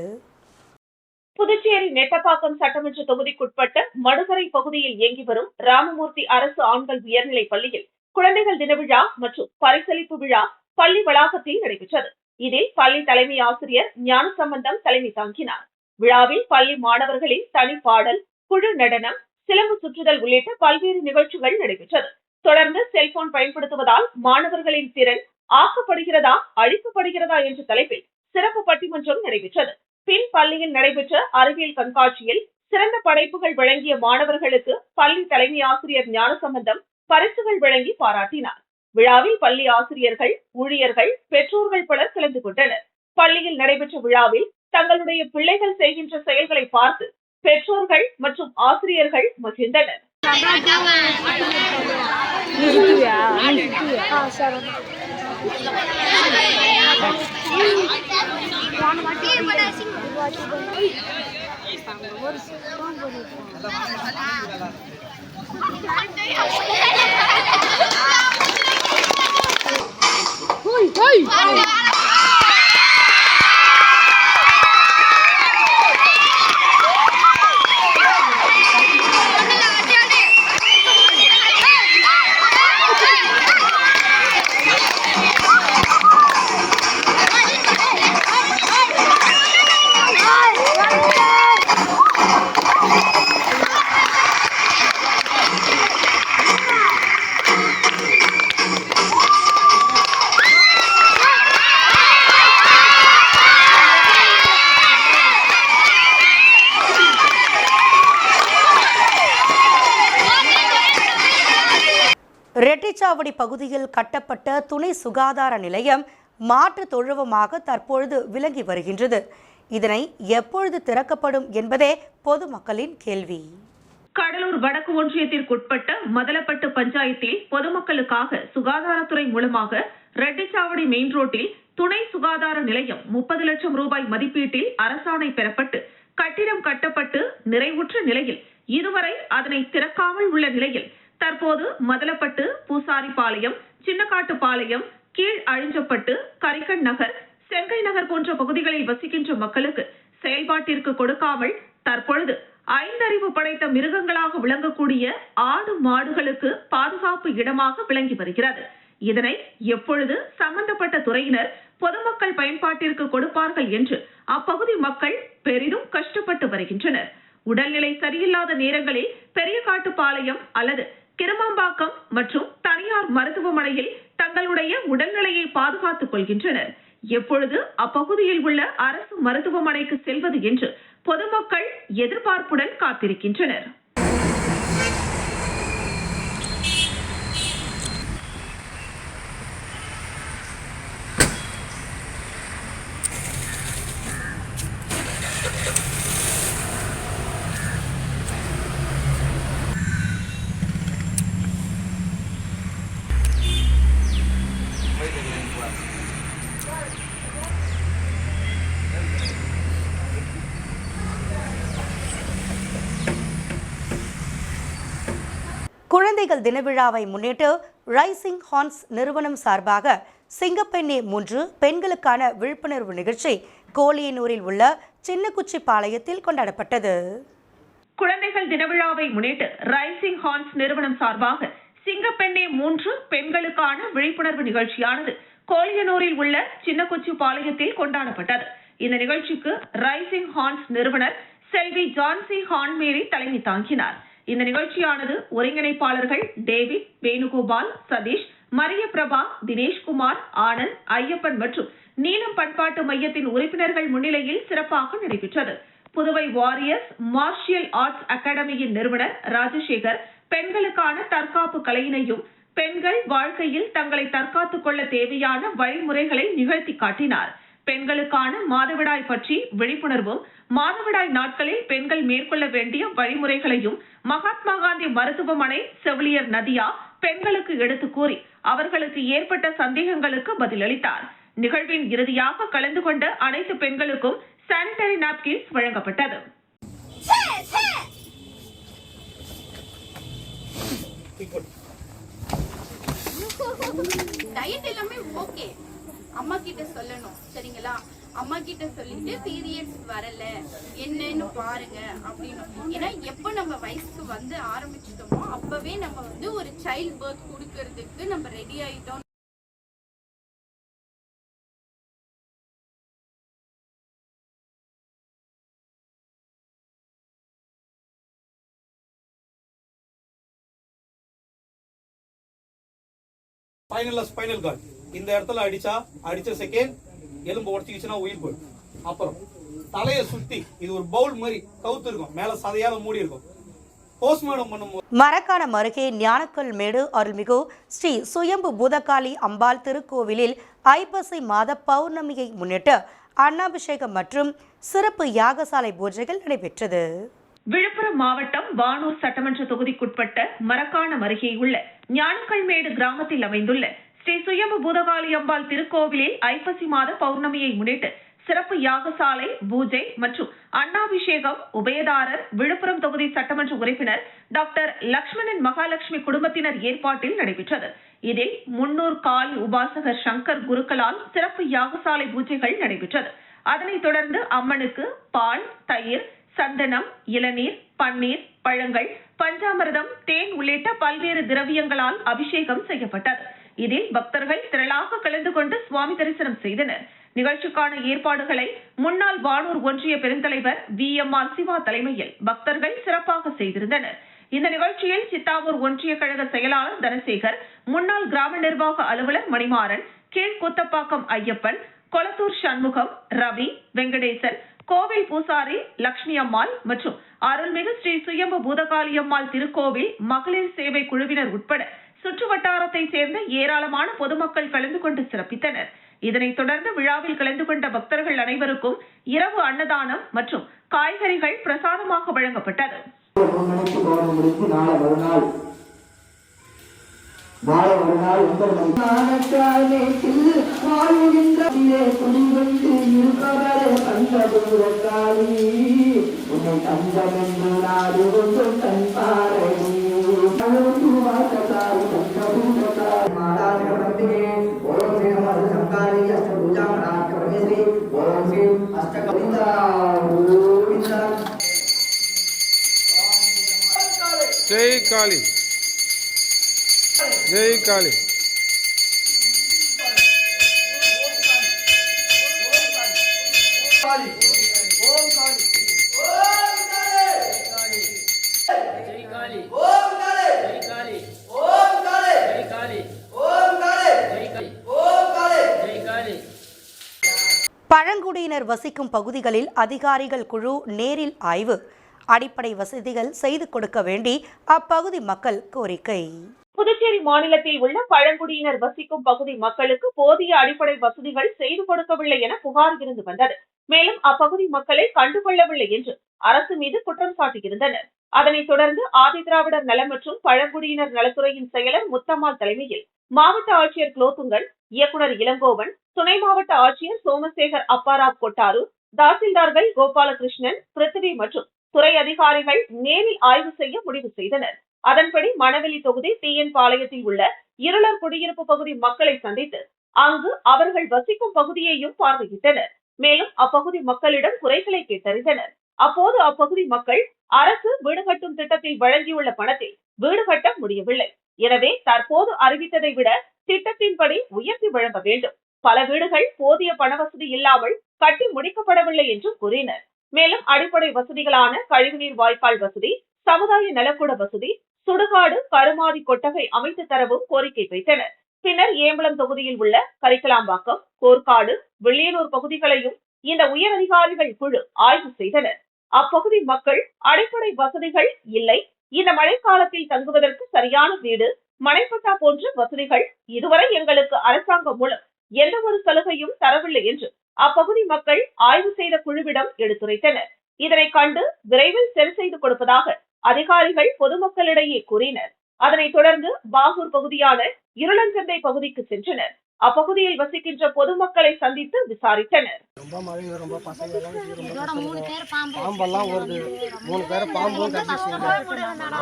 Speaker 2: புதுச்சேரி நெட்டப்பாக்கம் சட்டமன்ற தொகுதிக்குட்பட்ட மடுகரை பகுதியில் இயங்கி வரும் ராமமூர்த்தி அரசு ஆண்கள் உயர்நிலைப் பள்ளியில் குழந்தைகள் தின விழா மற்றும் பரிசளிப்பு விழா பள்ளி வளாகத்தில் நடைபெற்றது. இதில் பள்ளி தலைமை ஆசிரியர் ஞானசம்பந்தம் தலைமை தாங்கினார். விழாவில் பள்ளி மாணவர்களின் தனிப்பாடல், குழு நடனம், சிலம்பு சுற்றுதல் உள்ளிட்ட பல்வேறு நிகழ்ச்சிகள் நடைபெற்றது. தொடர்ந்து செல்போன் பயன்படுத்துவதால் மாணவர்களின் திறன் ஆக்கப்படுகிறதா, அழிக்கப்படுகிறதா என்ற தலைப்பில் சிறப்பு பட்டிமன்றம் நடைபெற்றது. பின் பள்ளியில் நடைபெற்ற அறிவியல் கண்காட்சியில் சிறந்த படைப்புகள் வழங்கிய மாணவர்களுக்கு பள்ளி தலைமை ஆசிரியர் ஞானசம்பந்தம் பரிசுகள் வழங்கி பாராட்டினார். விழாவில் பள்ளி ஆசிரியர்கள், ஊழியர்கள், பெற்றோர்கள் பலர் கலந்து கொண்டனர். பள்ளியில் நடைபெற்ற விழாவில் தங்களுடைய பிள்ளைகள் செய்கின்ற செயல்களை பார்த்து பெற்றோர்கள் மற்றும் ஆசிரியர்கள் மகிழ்ந்தனர்.
Speaker 1: ரெட்டிச்சாவடி பகுதியில் கட்டப்பட்ட துணை சுகாதார நிலையம் மாற்று தொழுவமாக தற்பொழுது விளங்கி வருகின்றது. இதனை எப்பொழுது திறக்கப்படும் என்பதே பொதுமக்களின் கேள்வி.
Speaker 2: கடலூர் வடக்கு ஒன்றியத்திற்குட்பட்ட மதலப்பட்டு பஞ்சாயத்தில் பொதுமக்களுக்காக சுகாதாரத்துறை மூலமாக ரெட்டிச்சாவடி மெயின் ரோட்டில் துணை சுகாதார நிலையம் 30 லட்சம் ரூபாய் மதிப்பீட்டில் அரசாணை பெறப்பட்டு கட்டிடம் கட்டப்பட்டு நிறைவுற்ற நிலையில் இதுவரை அதனை திறக்காமல் உள்ள நிலையில் தற்போது மதலப்பட்டு, பூசாரிபாளையம், சின்னக்காட்டுப்பாளையம், கீழ் அழிஞ்சப்பட்டு, கரிக்கன் நகர், செங்கை நகர் போன்ற பகுதிகளில் வசிக்கின்ற மக்களுக்கு செயல்பாட்டிற்கு கொடுக்காமல் தற்பொழுது 5 அறிவு படைத்த மிருகங்களாக விளங்கக்கூடிய ஆடு, மாடுகளுக்கு பாதுகாப்பு இடமாக விளங்கி வருகிறது. இதனை எப்பொழுது சம்பந்தப்பட்ட துறையினர் பொதுமக்கள் பயன்பாட்டிற்கு கொடுப்பார்கள் என்று அப்பகுதி மக்கள் பெரிதும் கஷ்டப்பட்டு வருகின்றனர். உடல்நிலை சரியில்லாத நேரங்களில் பெரியகாட்டுப்பாளையம் அல்லது கிருமாம்பாக்கம் மற்றும் தனியார் மருத்துவமனையில் தங்களுடைய உடல்நிலையை பாதுகாத்துக் கொள்கின்றனர். எப்பொழுது அப்பகுதியில் உள்ள அரசு மருத்துவமனைக்கு செல்வது என்று பொதுமக்கள் எதிர்பார்ப்புடன் காத்திருக்கின்றனர்.
Speaker 1: குழந்தைகள் தின விழாவை முன்னிட்டு ரைசிங் ஹார்ன்ஸ் நிறுவனம் சார்பாக சிங்கப்பெண்ணே 3 பெண்களுக்கான விழிப்புணர்வு நிகழ்ச்சி கோலியனூரில் உள்ள சின்னக்குச்சிப்பாளையத்தில் கொண்டாடப்பட்டது.
Speaker 2: குழந்தைகள் தின விழாவை முன்னிட்டு ரைசிங் ஹார்ன்ஸ் நிறுவனம் சார்பாக சிங்கப்பெண்ணே 3 பெண்களுக்கான விழிப்புணர்வு நிகழ்ச்சியானது கோலியனூரில் உள்ள சின்னக்குச்சிப்பாளையத்தில் கொண்டாடப்பட்டது. இந்த நிகழ்ச்சிக்கு ரைசிங் ஹார்ன்ஸ் நிறுவனர் செல்வி ஜான்சி ஹான்மேரி தலைமை தாங்கினார். இந்த நிகழ்ச்சியானது ஒருங்கிணைப்பாளர்கள் டேவிட், வேணுகோபால், சதீஷ், மரிய பிரபா, தினேஷ்குமார், ஆனந்த், ஐயப்பன் மற்றும் நீலம் பண்பாட்டு மையத்தின் உறுப்பினர்கள் முன்னிலையில் சிறப்பாக நடைபெற்றது. புதுவை வாரியர்ஸ் மார்ஷியல் ஆர்ட்ஸ் அகாடமியின் நிறுவனர் ராஜசேகர் பெண்களுக்கான தற்காப்பு கலையினையும் பெண்கள் வாழ்க்கையில் தங்களை தற்காத்துக் கொள்ள தேவையான வழிமுறைகளை நிகழ்த்தி காட்டினார். பெண்களுக்கான மாதவிடாய் பற்றி விழிப்புணர்வும் மாதவிடாய் நாட்களில் பெண்கள் மேற்கொள்ள வேண்டிய வழிமுறைகளையும் மகாத்மா காந்தி மருத்துவமனை செவிலியர் நதியா பெண்களுக்கு எடுத்து கூறி அவர்களுக்கு ஏற்பட்ட சந்தேகங்களுக்கு பதிலளித்தார். நிகழ்வின் இறுதியாக கலந்து கொண்ட அனைத்து பெண்களுக்கும் சானிட்டரி நாப்கின்ஸ் வழங்கப்பட்டது.
Speaker 10: டயட் எல்லாமே ஓகே, அம்மா கிட்ட சொல்லணும் சரிங்களா? அம்மா கிட்ட சொல்லிட்டு பீரியட்ஸ் வரல என்னன்னு பாருங்க அப்படின்னு. ஏன்னா எப்ப நம்ம வயசுக்கு வந்து ஆரம்பிச்சிட்டோமோ அப்பவே நம்ம வந்து ஒரு சைல்ட் பர்த் கொடுக்கறதுக்கு நம்ம ரெடி ஆயிட்டோம்.
Speaker 11: ஸ்பைனல் கார்டு இந்த இடத்துல அடிச்ச செகண்ட் எலும்பு உடச்சிக்கிச்சுன்னா உயிர் போயிடும். அப்புறம் தலையை சுத்தி இது ஒரு பவுல் மாதிரி கவுத்து இருக்கும், மேல சதையால மூடி இருக்கும். போஸ்ட்மார்டம் பண்ணும்போது
Speaker 1: மரக்காணம் அருகே ஞானக்கல் மேடு அருள்மிகு ஸ்ரீ சுயம்பு பூதகாளி அம்பாள் திருக்கோவிலில் ஐப்பசி மாத பௌர்ணமியை முன்னிட்டு அன்னாபிஷேகம் மற்றும் சிறப்பு யாகசாலை பூஜைகள் நடைபெற்றது.
Speaker 2: விழுப்புரம் மாவட்டம் வானூர் சட்டமன்ற தொகுதிக்குட்பட்ட மரக்காணம் அருகே உள்ள ஞானக்கல்மேடு கிராமத்தில் அமைந்துள்ள ஸ்ரீ சுயம்பு பூதகாளி அம்பாள் திருக்கோவிலில் ஐப்பசி மாத பௌர்ணமியை முன்னிட்டு சிறப்பு யாகசாலை பூஜை மற்றும் அன்னாபிஷேகம் உபயதாரர் விழுப்புரம் தொகுதி சட்டமன்ற உறுப்பினர் டாக்டர் லட்சுமணன் மகாலட்சுமி குடும்பத்தினர் ஏற்பாட்டில் நடைபெற்றது. இதில் 300 காளி உபாசகர் சங்கர் குருக்களால் சிறப்பு யாகசாலை பூஜைகள் நடைபெற்றது. அதனைத் தொடர்ந்து அம்மனுக்கு பால், தயிர், சந்தனம், இளநீர், பன்னீர், பழங்கள், பஞ்சாமிர்தம், தேன் உள்ளிட்ட பல்வேறு திரவியங்களால் அபிஷேகம் செய்யப்பட்டது. இதில் பக்தர்கள் திரளாக கலந்து கொண்டு சுவாமி தரிசனம் செய்தனர். நிகழ்ச்சிக்கான ஏற்பாடுகளை முன்னாள் வானூர் ஒன்றிய பெருந்தலைவர் VMR சிவா தலைமையில் பக்தர்கள் சிறப்பாக செய்திருந்தனர். இந்த நிகழ்ச்சியில் சித்தாவூர் ஒன்றிய கழக செயலாளர் தனசேகர், முன்னாள் கிராம நிர்வாக அலுவலர் மணிமாறன், கீழ்குத்தப்பாக்கம் ஐயப்பன், கொளத்தூர் சண்முகம், ரவி, வெங்கடேசன், கோவில் பூசாரி லட்சுமி அம்மாள் மற்றும் அருள்மிகு ஸ்ரீ சுயம்பு பூதகாளி அம்மாள் திருக்கோவில் மகளிர் சேவை குழுவினர் உட்பட சுற்று வட்டாரத்தை சேர்ந்த ஏராளமான பொதுமக்கள் கலந்து கொண்டு சிறப்பித்தனர். இதனைத் தொடர்ந்து விழாவில் கலந்து கொண்ட பக்தர்கள் அனைவருக்கும் இரவு அன்னதானம் மற்றும் காய்கறிகள் பிரசாதமாக வழங்கப்பட்டது.
Speaker 4: जय काली, जय काली.
Speaker 1: பழங்குடியினர் வசிக்கும் பகுதிகளில் அதிகாரிகள் குழு நேரில் ஆய்வு. அடிப்படை வசதிகள் செய்து கொடுக்க வேண்டி அப்பகுதி மக்கள் கோரிக்கை.
Speaker 2: புதுச்சேரி மாநிலத்தில் உள்ள பழங்குடியினர் வசிக்கும் பகுதி மக்களுக்கு போதிய அடிப்படை வசதிகள் செய்து கொடுக்கவில்லை என புகார் இருந்து வந்தது. மேலும் அப்பகுதி மக்களை கண்டுகொள்ளவில்லை என்று அரசு மீது குற்றம் சாட்டியிருந்தனர். அதனைத் தொடர்ந்து ஆதிதிராவிடர் நலம் மற்றும் பழங்குடியினர் நலத்துறையின் செயலர் முத்தம்மாள் தலைமையில் மாவட்ட ஆட்சியர் குலோத்துங்கன், இயக்குநர் இளங்கோவன், துணை மாவட்ட ஆட்சியர் சோமசேகர் அப்பாராவ் கொட்டாரு, தாசில்தார்கள் கோபாலகிருஷ்ணன், பிருத்திவி மற்றும் துறை அதிகாரிகள் நேரில் ஆய்வு செய்ய முடிவு செய்தனர். அதன்படி மணவெளி தொகுதி டிஎன் பாளையத்தில் உள்ள இருளர் குடியிருப்பு பகுதி மக்களை சந்தித்து அங்கு அவர்கள் வசிக்கும் பகுதியையும் பார்வையிட்டனர். மேலும் அப்பகுதி மக்களிடம் குறைகளை கேட்டறிந்தனர். அப்போது அப்பகுதி மக்கள் அரசு வீடு கட்டும் திட்டத்தில் வழங்கியுள்ள பணத்தில் வீடு கட்ட முடியவில்லை. எனவே தற்போது அறிவித்ததை விட திட்டத்தின்படி உயர்த்தி வழங்க வேண்டும். பல வீடுகள் போதிய பண வசதி இல்லாமல் கட்டி முடிக்கப்படவில்லை என்றும் கூறினர். மேலும் அடிப்படை வசதிகளான கழிவுநீர் வாய்க்கால் வசதி, சமுதாய நலக்கூட வசதி, சுடுகாடு, கருமாதி கொட்டகை அமைத்து தரவும் கோரிக்கை வைத்தனர். பின்னர் ஏம்பலம் தொகுதியில் உள்ள கரிக்கலாம்பாக்கம், கோர்க்காடு, வெள்ளியனூர் பகுதிகளையும் இந்த உயர் அதிகாரிகள் குழு ஆய்வு செய்தனர். அப்பகுதி மக்கள் அடிப்படை வசதிகள் இல்லை, இந்த மழைக்காலத்தில் தங்குவதற்கு சரியான வீடு, மனைப்பட்டா போன்ற வசதிகள் இதுவரை எங்களுக்கு அரசாங்கம் மூலம் எந்த ஒரு சலுகையும் தரவில்லை என்று அப்பகுதி மக்கள் ஆய்வு செய்த குழுவிடம் எடுத்துரைத்தனர். இதனை கண்டு விரைவில் சரி செய்து கொடுப்பதாக அதிகாரிகள் பொதுமக்களிடையே கூறினர். அதனைத் தொடர்ந்து பாகூர் பகுதியான இருளஞ்சந்தை பகுதிக்கு சென்றனர். அப்பகுதியில் வசிக்கின்ற பொதுமக்களை சந்தித்து விசாரித்தனர்.
Speaker 4: ரொம்ப மழை, ரொம்ப பசங்க பாம்பெல்லாம் வருது. 3 பேரை பாம்பும் கடிச்சிருச்சு.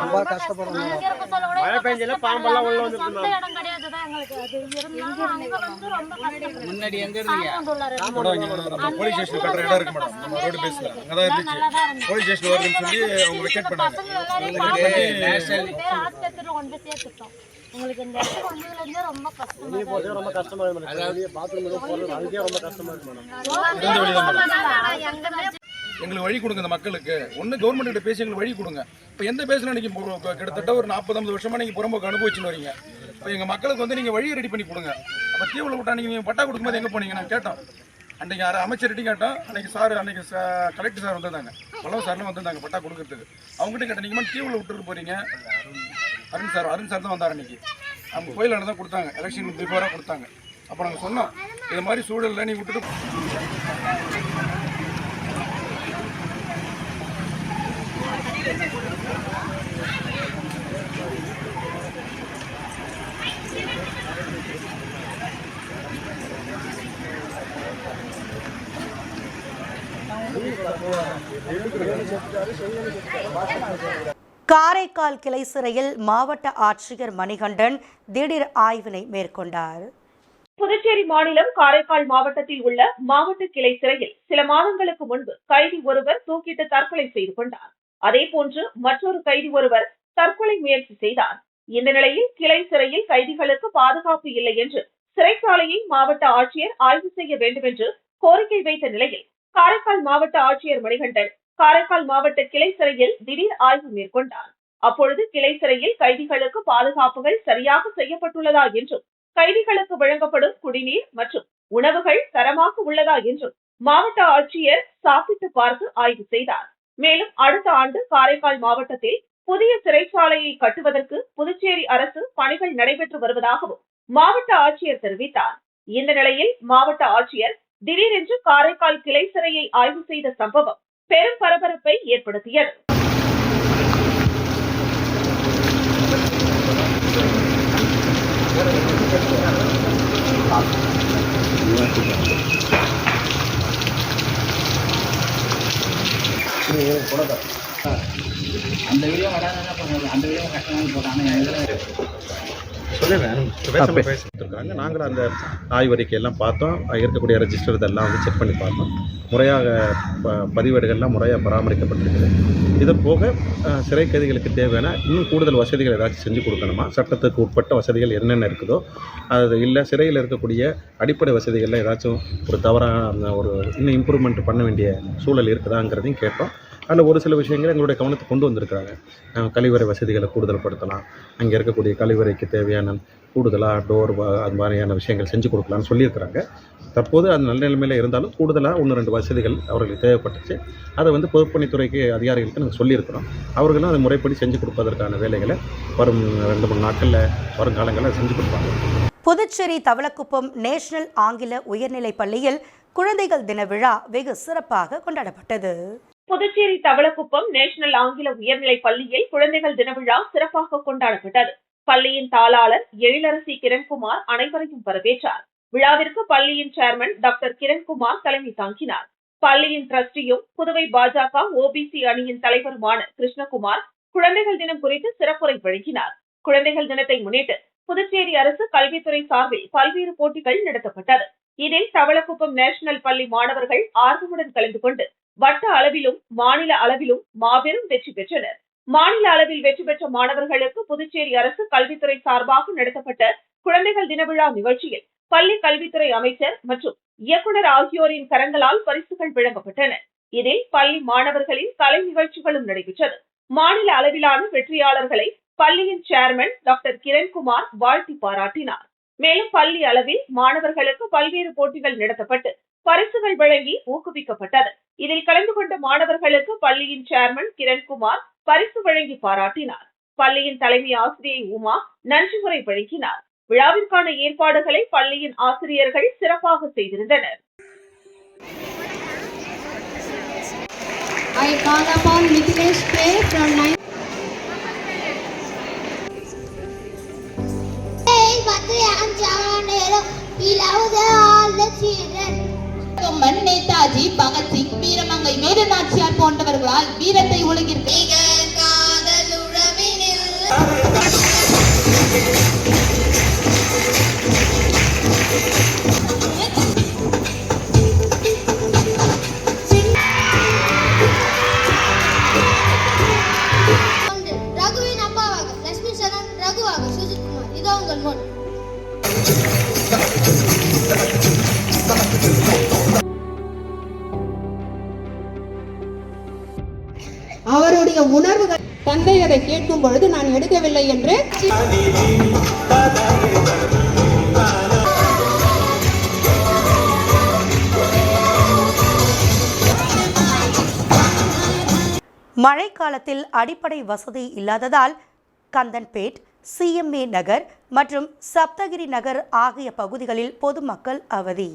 Speaker 4: ரொம்ப கஷ்டப்படுறாங்க. மழை பெஞ்சல பாம்பெல்லாம் உள்ள வந்துருக்குங்க. முன்னாடி எங்க இருந்தீங்க? நம்ம போலீஸ் ஸ்டேஷன் கட்டற இடம் இருக்கு மேடம். நம்ம ரோட் பேஸ்ல அங்க தான் இருந்துச்சு. போலீஸ் ஸ்டேஷன் வருதுன்னு சொல்லி அவங்க வெக்கேட் பண்ணாங்க. நேஷனல் ஆஸ்பத்திரியில கொண்டு சேர்த்துட்டோம். உங்களுக்கு இந்த இடத்துல வந்ததுல இருந்து ரொம்ப கஷ்டமா இருக்கு. ரொம்ப கஷ்டமா இருக்கு. அதாவது பாத்ரூம்ல போறது அதுக்கே ரொம்ப கஷ்டமா இருக்கு மேடம். எங்களுக்கு வழி கொடுங்க இந்த மக்களுக்கு. ஒன்று கவர்மெண்ட் கிட்ட பேசி எங்களுக்கு வழி கொடுங்க. இப்போ எந்த பேசினா நீங்கள் கிட்டத்தட்ட ஒரு 40-50 வருஷமாக நீங்கள் புறம்போக்கு அனுபவிச்சுன்னு வரீங்க. இப்போ எங்கள் மக்களுக்கு வந்து நீங்கள் வழியை ரெடி பண்ணி கொடுங்க. அப்போ தீவில் விட்டா நீங்கள் பட்டா கொடுக்கும்போது எங்கே போனீங்க? நான் கேட்டோம். அன்றைக்கி அமைச்சர்கிட்டையும் கேட்டோம். அன்றைக்கி கலெக்டர் சார் வந்திருந்தாங்க, பல்லவ சார்லாம் வந்திருந்தாங்க பட்டா கொடுக்கறதுக்கு. அவங்ககிட்ட கேட்டேன், நீங்கள் தீவில் விட்டுட்டு போகிறீங்க. அருண் சார் தான் வந்தார் அன்றைக்கி. அவங்க கோயிலான தான் கொடுத்தாங்க, எலெக்ஷன் பிஃபோராக கொடுத்தாங்க. அப்போ நாங்கள் சொன்னோம், இது மாதிரி சூழலில் நீ விட்டுட்டு
Speaker 1: காரைக்கால் கிளை சிறையில் மாவட்ட ஆட்சியர் மணிகண்டன் திடீர் ஆய்வினை மேற்கொண்டார்.
Speaker 2: புதுச்சேரி மாநிலம் காரைக்கால் மாவட்டத்தில் உள்ள மாவட்ட கிளை சிறையில் சில மாதங்களுக்கு முன்பு கைதி ஒருவர் தூக்கிட்டு தற்கொலை செய்து கொண்டார். அதேபோன்று மற்றொரு கைதி ஒருவர் தற்கொலை முயற்சி செய்தார். இந்த நிலையில் கிளை சிறையில் கைதிகளுக்கு பாதுகாப்பு இல்லை என்று சிறைச்சாலையை மாவட்ட ஆட்சியர் ஆய்வு செய்ய வேண்டும் என்று கோரிக்கை வைத்த நிலையில் காரைக்கால் மாவட்ட ஆட்சியர் மணிகண்டன் காரைக்கால் மாவட்ட கிளை சிறையில் திடீர் ஆய்வு மேற்கொண்டார். அப்பொழுது கிளை சிறையில் கைதிகளுக்கு பாதுகாப்புகள் சரியாக செய்யப்பட்டுள்ளதா என்றும், கைதிகளுக்கு வழங்கப்படும் குடிநீர் மற்றும் உணவுகள் தரமாக உள்ளதா என்றும் மாவட்ட ஆட்சியர் சாப்பிட்டு பார்த்து ஆய்வு செய்தார். மேலும் அடுத்த ஆண்டு காரைக்கால் மாவட்டத்தில் புதிய சிறைச்சாலையை கட்டுவதற்கு புதுச்சேரி அரசு பணிகள் நடைபெற்று வருவதாகவும் மாவட்ட ஆட்சியர் தெரிவித்தார். இந்த நிலையில் மாவட்ட ஆட்சியர் திடீரென்று காரைக்கால் கிளை சிறையை ஆய்வு செய்த சம்பவம் பெரும் பரபரப்பை ஏற்படுத்தியது.
Speaker 7: அந்த வீடியோ அந்த வீடியோ கஷ்டமாக போட்டாங்க.
Speaker 12: நாங்களும் அந்த ஆய்வறிக்கை எல்லாம் பார்த்தோம். இருக்கக்கூடிய ரெஜிஸ்டர் இதெல்லாம் வந்து செக் பண்ணி பார்த்தோம். முறையாக பதிவேடுகள்லாம் முறையாக பராமரிக்கப்பட்டிருக்குது. இது போக சிறை கைதிகளுக்கு தேவையான இன்னும் கூடுதல் வசதிகள் ஏதாச்சும் செஞ்சு கொடுக்கணுமா, சட்டத்துக்கு உட்பட்ட வசதிகள் என்னென்ன இருக்குதோ அது இல்லை, சிறையில் இருக்கக்கூடிய அடிப்படை வசதிகளில் ஏதாச்சும் ஒரு தவறான ஒரு இன்னும் இம்ப்ரூவ்மெண்ட் பண்ண வேண்டிய சூழல் இருக்குதாங்கிறதையும் கேட்டோம். அதில் ஒரு சில விஷயங்கள் எங்களுடைய கவனத்தை கொண்டு வந்திருக்கிறாங்க. கழிவறை வசதிகளை கூடுதல்படுத்தலாம், அங்கே இருக்கக்கூடிய கழிவறைக்கு தேவையான கூடுதலாக டோர் அது மாதிரியான விஷயங்கள் செஞ்சு கொடுக்கலான்னு சொல்லியிருக்கிறாங்க. தற்போது அது நல்ல நிலைமையில் இருந்தாலும் கூடுதலாக 1-2 வசதிகள் அவர்களுக்கு தேவைப்பட்டுச்சு. அதை வந்து பொதுப்பணித்துறைக்கு அதிகாரிகளுக்கு நாங்கள் சொல்லியிருக்கிறோம். அவர்களும் அதை முறைப்படி செஞ்சு கொடுப்பதற்கான வேலைகளை வரும் 2-3 நாட்களில் வருங்காலங்களில் செஞ்சு கொடுப்பாங்க.
Speaker 1: புதுச்சேரி தவளக்குப்பம் நேஷனல் ஆங்கில உயர்நிலைப் பள்ளியில் குழந்தைகள் தின விழா வெகு சிறப்பாக கொண்டாடப்பட்டது.
Speaker 2: புதுச்சேரி தவளக்குப்பம் நேஷனல் ஆங்கில உயர்நிலைப் பள்ளியில் குழந்தைகள் தின விழா சிறப்பாக கொண்டாடப்பட்டது. பள்ளியின் தாளாளர் எழிலரசி கிரண்குமார் அனைவரையும் வரவேற்றார். விழாவிற்கு பள்ளியின் சேர்மன் டாக்டர் கிரண்குமார் தலைமை தாங்கினார். பள்ளியின் டிரஸ்டியும் புதுவை பாஜக ஓபிசி அணியின் தலைவருமான கிருஷ்ணகுமார் குழந்தைகள் தினம் குறித்து சிறப்புரை வழங்கினார். குழந்தைகள் தினத்தை முன்னிட்டு புதுச்சேரி அரசு கல்வித்துறை சார்பில் பல்வேறு போட்டிகள் நடத்தப்பட்டது. இதில் தவளக்குப்பம் நேஷனல் பள்ளி மாணவர்கள் ஆர்வமுடன் கலந்து கொண்டு வட்ட அளவிலும் மாநில அளவிலும் மாபெரும் வெற்றி பெற்றனர். மாநில அளவில் வெற்றி பெற்ற மாணவர்களுக்கு புதுச்சேரி அரசு கல்வித்துறை சார்பாக நடத்தப்பட்ட குழந்தைகள் தின விழா நிகழ்ச்சியில் பள்ளி கல்வித்துறை அமைச்சர் மற்றும் இயக்குநர் ஆகியோரின் கரங்களால் பரிசுகள் வழங்கப்பட்டன. இதில் பள்ளி மாணவர்களின் கலை நிகழ்ச்சிகளும் நடைபெற்றது. மாநில அளவிலான வெற்றியாளர்களை பள்ளியின் சேர்மன் டாக்டர் கிரண்குமார் வாழ்த்தி பாராட்டினார். மேலும் பள்ளி அளவில் மாணவர்களுக்கு பல்வேறு போட்டிகள் நடத்தப்பட்டு பரிசுகள் வழங்கி ஊக்குவிக்கப்பட்டது. இதில் கலந்து கொண்ட மாணவர்களுக்கு பள்ளியின் சேர்மன் கிரண்குமார் பரிசு வழங்கி பாராட்டினார். பள்ளியின் தலைமை ஆசிரியை உமா நன்றி உரை வழங்கினார். விழாவிற்கான ஏற்பாடுகளை பள்ளியின் ஆசிரியர்கள் சிறப்பாக செய்திருந்தனர்.
Speaker 5: I call upon Mithilesh K from 9.
Speaker 6: Netaji, Bhagat Singh, வீரமங்கை மேடநாச்சியார் போன்றவர்களால் வீரத்தை உலகிற்கு
Speaker 8: ரகுவின் அப்பாவாக லட்சுமி சரண், ரகுவாக சுஜித்குமார். இதோ உங்கள் முன்.
Speaker 5: அவருடைய உணர்வுகள் தந்தை அதை கேட்கும் பொழுது நான் எடுக்கவில்லை என்று
Speaker 1: மழைக்காலத்தில் அடிப்படை வசதி இல்லாததால் கந்தன்பேட், சிஎம்ஏ நகர் மற்றும் சப்தகிரி நகர் ஆகிய பகுதிகளில் பொதுமக்கள் அவதி.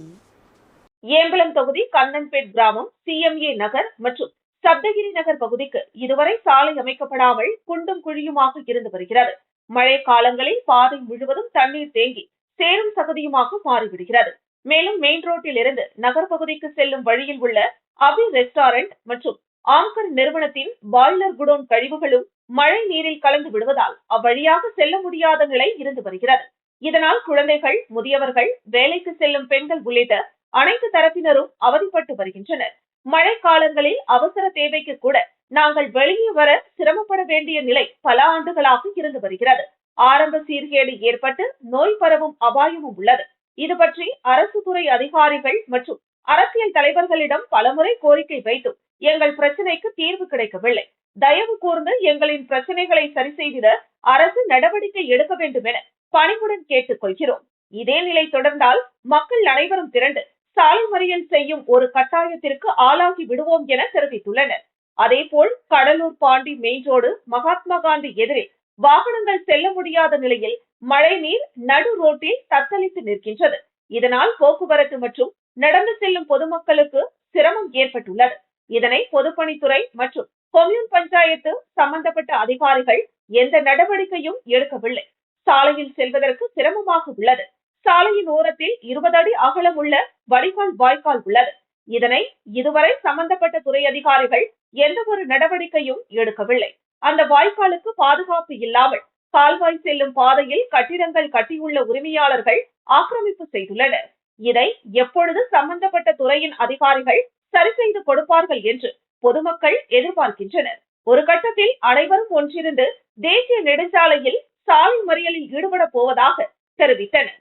Speaker 2: ஏம்பலம் தொகுதி கந்தன்பேட் கிராமம், சிஎம்ஏ நகர் மற்றும் சப்தகிரி நகர் பகுதிக்கு இதுவரை சாலை அமைக்கப்படாமல் குண்டும் குழியுமாக இருந்து வருகிறது. மழை காலங்களில் பாதை முழுவதும் தண்ணீர் தேங்கி சேரும் சகதியுமாக மாறிவிடுகிறது. மேலும் மெயின் ரோட்டில் இருந்து நகர் பகுதிக்கு செல்லும் வழியில் உள்ள அபி ரெஸ்டாரண்ட் மற்றும் ஆங்கர் நிறுவனத்தின் பாய்லர் குடோன் கழிவுகளும் மழை நீரில் கலந்து விடுவதால் அவ்வழியாக செல்ல முடியாத நிலை இருந்து வருகிறது. இதனால் குழந்தைகள், முதியவர்கள், வேலைக்கு செல்லும் பெண்கள் உள்ளிட்ட அனைத்து தரப்பினரும் அவதிப்பட்டு வருகின்றனர். மழை காலங்களில் அவசர தேவைக்கு கூட நாங்கள் வெளியே வர சிரமப்பட வேண்டிய நிலை பல ஆண்டுகளாக இருந்து வருகிறது. ஆரம்ப சீர்கேடு ஏற்பட்டு நோய் பரவும் அபாயமும் உள்ளது. இது பற்றி அரசு துறை அதிகாரிகள் மற்றும் அரசியல் தலைவர்களிடம் பலமுறை கோரிக்கை வைத்தும் எங்கள் பிரச்சனைக்கு தீர்வு கிடைக்கவில்லை. தயவு கூர்ந்து எங்களின் பிரச்சனைகளை சரி செய்திட அரசு நடவடிக்கை எடுக்க வேண்டும் என பணிவுடன் கேட்டுக் கொள்கிறோம். இதே நிலை தொடர்ந்தால் மக்கள் அனைவரும் திரண்டு சாலை மறியல் செய்யும் ஒரு கட்டாயத்திற்கு ஆளாகி விடுவோம் என தெரிவித்துள்ளனர். அதேபோல் கடலூர் பாண்டி மெயின் ரோடு மகாத்மா காந்தி எதிரில் வாகனங்கள் செல்ல முடியாத நிலையில் மழை நீர் நடு ரோட்டில் தத்தளித்து நிற்கின்றது. இதனால் போக்குவரத்து மற்றும் நடந்து செல்லும் பொதுமக்களுக்கு சிரமம் ஏற்பட்டுள்ளது. இதனை பொதுப்பணித்துறை மற்றும் கொம்யூன் பஞ்சாயத்து சம்பந்தப்பட்ட அதிகாரிகள் எந்த நடவடிக்கையும் எடுக்கவில்லை. சாலையில் செல்வதற்கு சிரமமாக உள்ளது. சாலையின் ஓரத்தில் 20 அடி அகலம் உள்ள வடிகால் வாய்க்கால் உள்ளது. இதனை இதுவரை சம்பந்தப்பட்ட துறை அதிகாரிகள் எந்த ஒரு நடவடிக்கையும் எடுக்கவில்லை. அந்த வாய்க்காலுக்கு பாதுகாப்பு இல்லாமல் கால்வாய் செல்லும் பாதையில் கட்டிடங்கள் கட்டியுள்ள உரிமையாளர்கள் ஆக்கிரமிப்பு செய்துள்ளனர். இதை எப்பொழுது சம்பந்தப்பட்ட துறையின் அதிகாரிகள் சரி செய்து கொடுப்பார்கள் என்று பொதுமக்கள் எதிர்பார்க்கின்றனர். ஒரு கட்டத்தில் அனைவரும் ஒன்றிருந்து தேசிய நெடுஞ்சாலையில் சாலை மறியலில் ஈடுபட போவதாக தெரிவித்தனர்.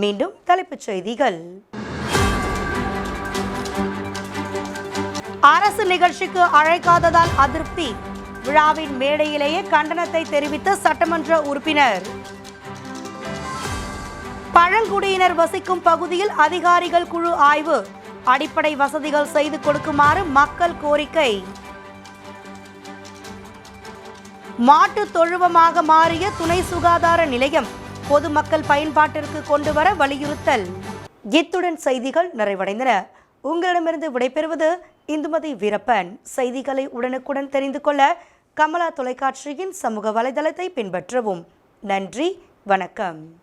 Speaker 1: மீண்டும் தலைப்புச் செய்திகள். அரசு நிகழ்ச்சிக்கு அழைக்காததால் அதிருப்தி. விழாவின் மேடையிலேயே கண்டனத்தை தெரிவித்த சட்டமன்ற உறுப்பினர். பழங்குடியினர் வசிக்கும் பகுதியில் அதிகாரிகள் குழு ஆய்வு. அடிப்படை வசதிகள் செய்து கொடுக்குமாறு மக்கள் கோரிக்கை. மாட்டு தொழுவமாக மாறிய துணை சுகாதார நிலையம் பொதுமக்கள் பயன்பாட்டிற்கு கொண்டு வர வலியுறுத்தல். இத்துடன் செய்திகள் நிறைவடைந்தன. உங்களிடமிருந்து விடைபெறுவது இந்துமதி வீரப்பன். செய்திகளை உடனுக்குடன் தெரிந்து கொள்ள கமலா தொலைக்காட்சியின் சமூக வலைதளத்தை பின்பற்றவும். நன்றி, வணக்கம்.